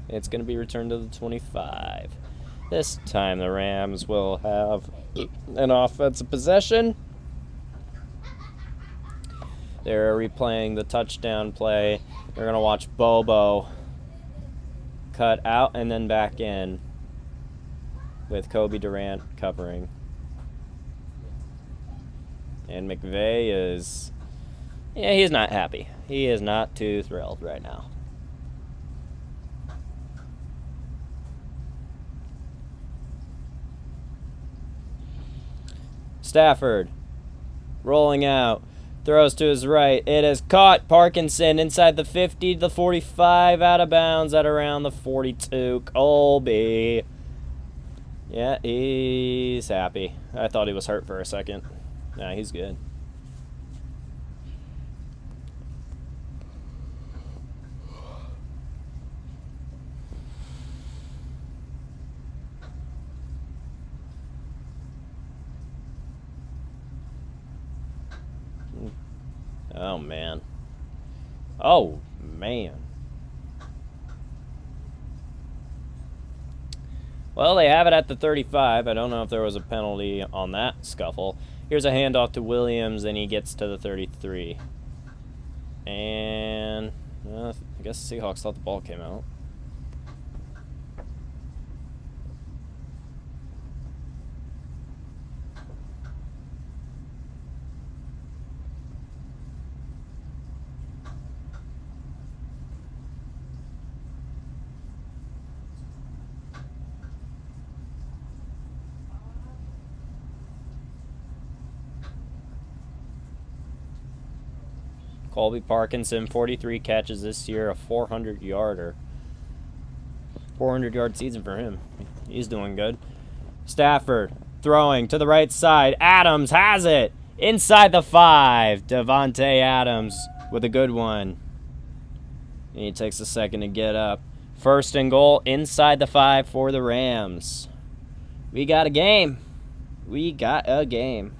It's going to be returned to the 25. This time the Rams will have an offensive possession. They're replaying the touchdown play. We're going to watch Bobo cut out and then back in with Kobe Durant covering. And McVay is, yeah, he's not happy. He is not too thrilled right now. Stafford rolling out. Throws to his right. It is caught. Parkinson inside the 50, the 45, out of bounds at around the 42. Colby. Yeah, he's happy. I thought he was hurt for a second. Nah, he's good. Oh, man. Oh, man. Well, they have it at the 35. I don't know if there was a penalty on that scuffle. Here's a handoff to Williams, and he gets to the 33. And I guess the Seahawks thought the ball came out. Colby Parkinson, 43 catches this year, a 400-yarder. 400-yard season for him. He's doing good. Stafford throwing to the right side. Adams has it inside the 5. Devontae Adams with a good one. And he takes a second to get up. First and goal inside the 5 for the Rams. We got a game. We got a game.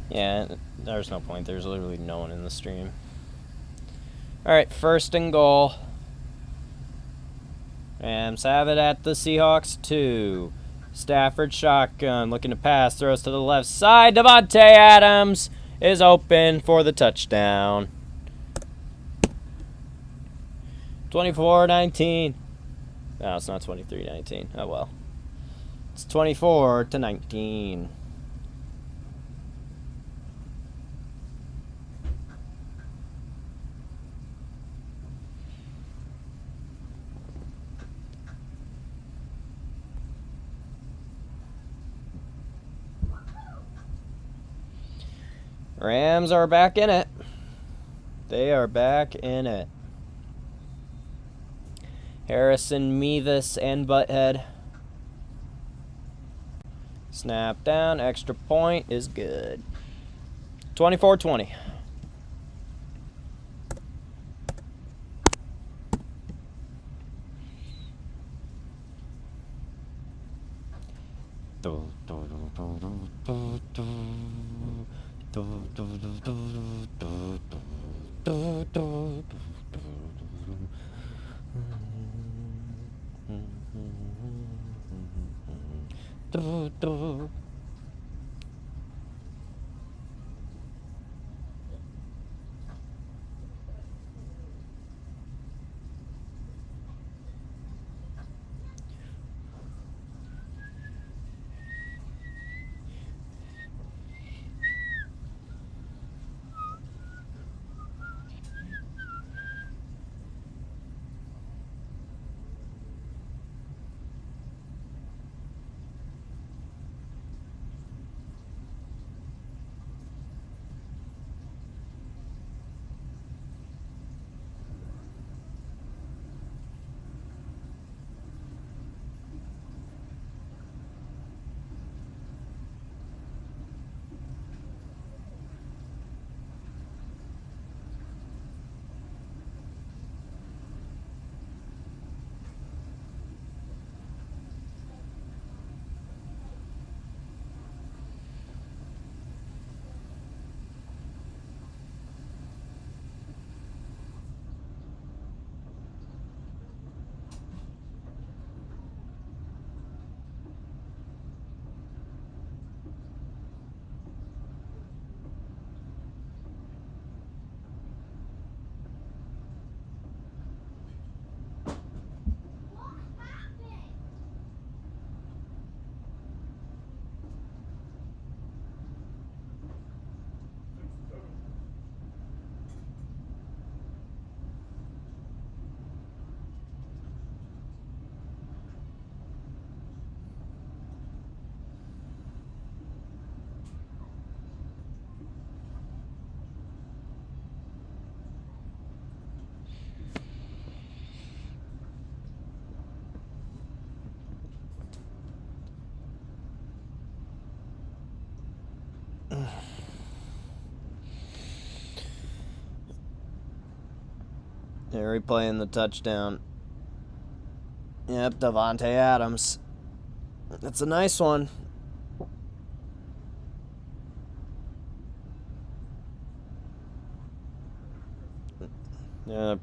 Yeah, there's no point. There's literally no one in the stream. Alright, first and goal. Rams have it at the Seahawks 2. Stafford shotgun, looking to pass, throws to the left side. Devontae Adams is open for the touchdown. 24-19. No, it's not 23-19. Oh well. It's 24-19. Rams are back in it. They are back in it. Harrison, Mevis, and Butthead. Snap down. Extra point is good. 24-20. Here replaying the touchdown. Yep, Davante Adams. That's a nice one.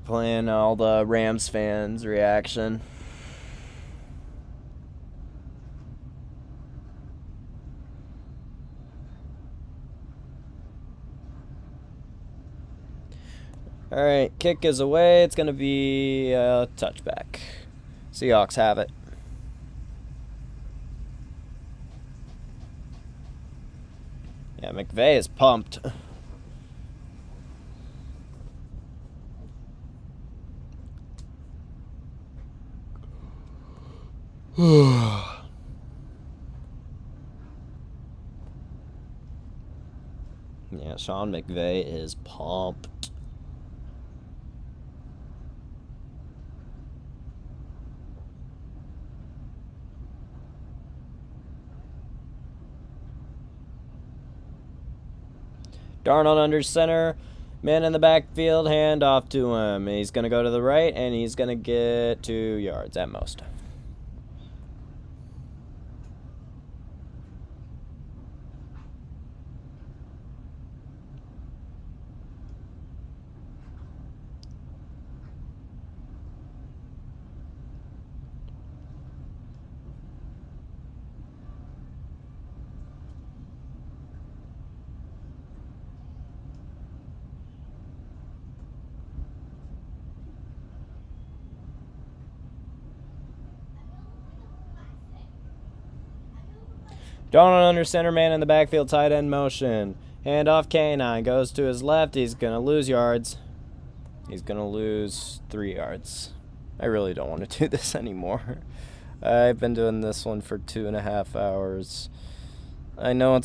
Playing all the Rams fans' reaction. Alright, kick is away. It's going to be a touchback. Seahawks have it. Yeah, McVay is pumped. Yeah, Sean McVay is pumped. Darnold under center. Man in the backfield. Hand off to him. He's going to go to the right, and he's going to get 2 yards at most. Darnold under center, man in the backfield, tight end motion. Hand off K9, goes to his left. He's going to lose yards. He's going to lose 3 yards. I really don't want to do this anymore. I've been doing this one for 2.5 hours. I know it's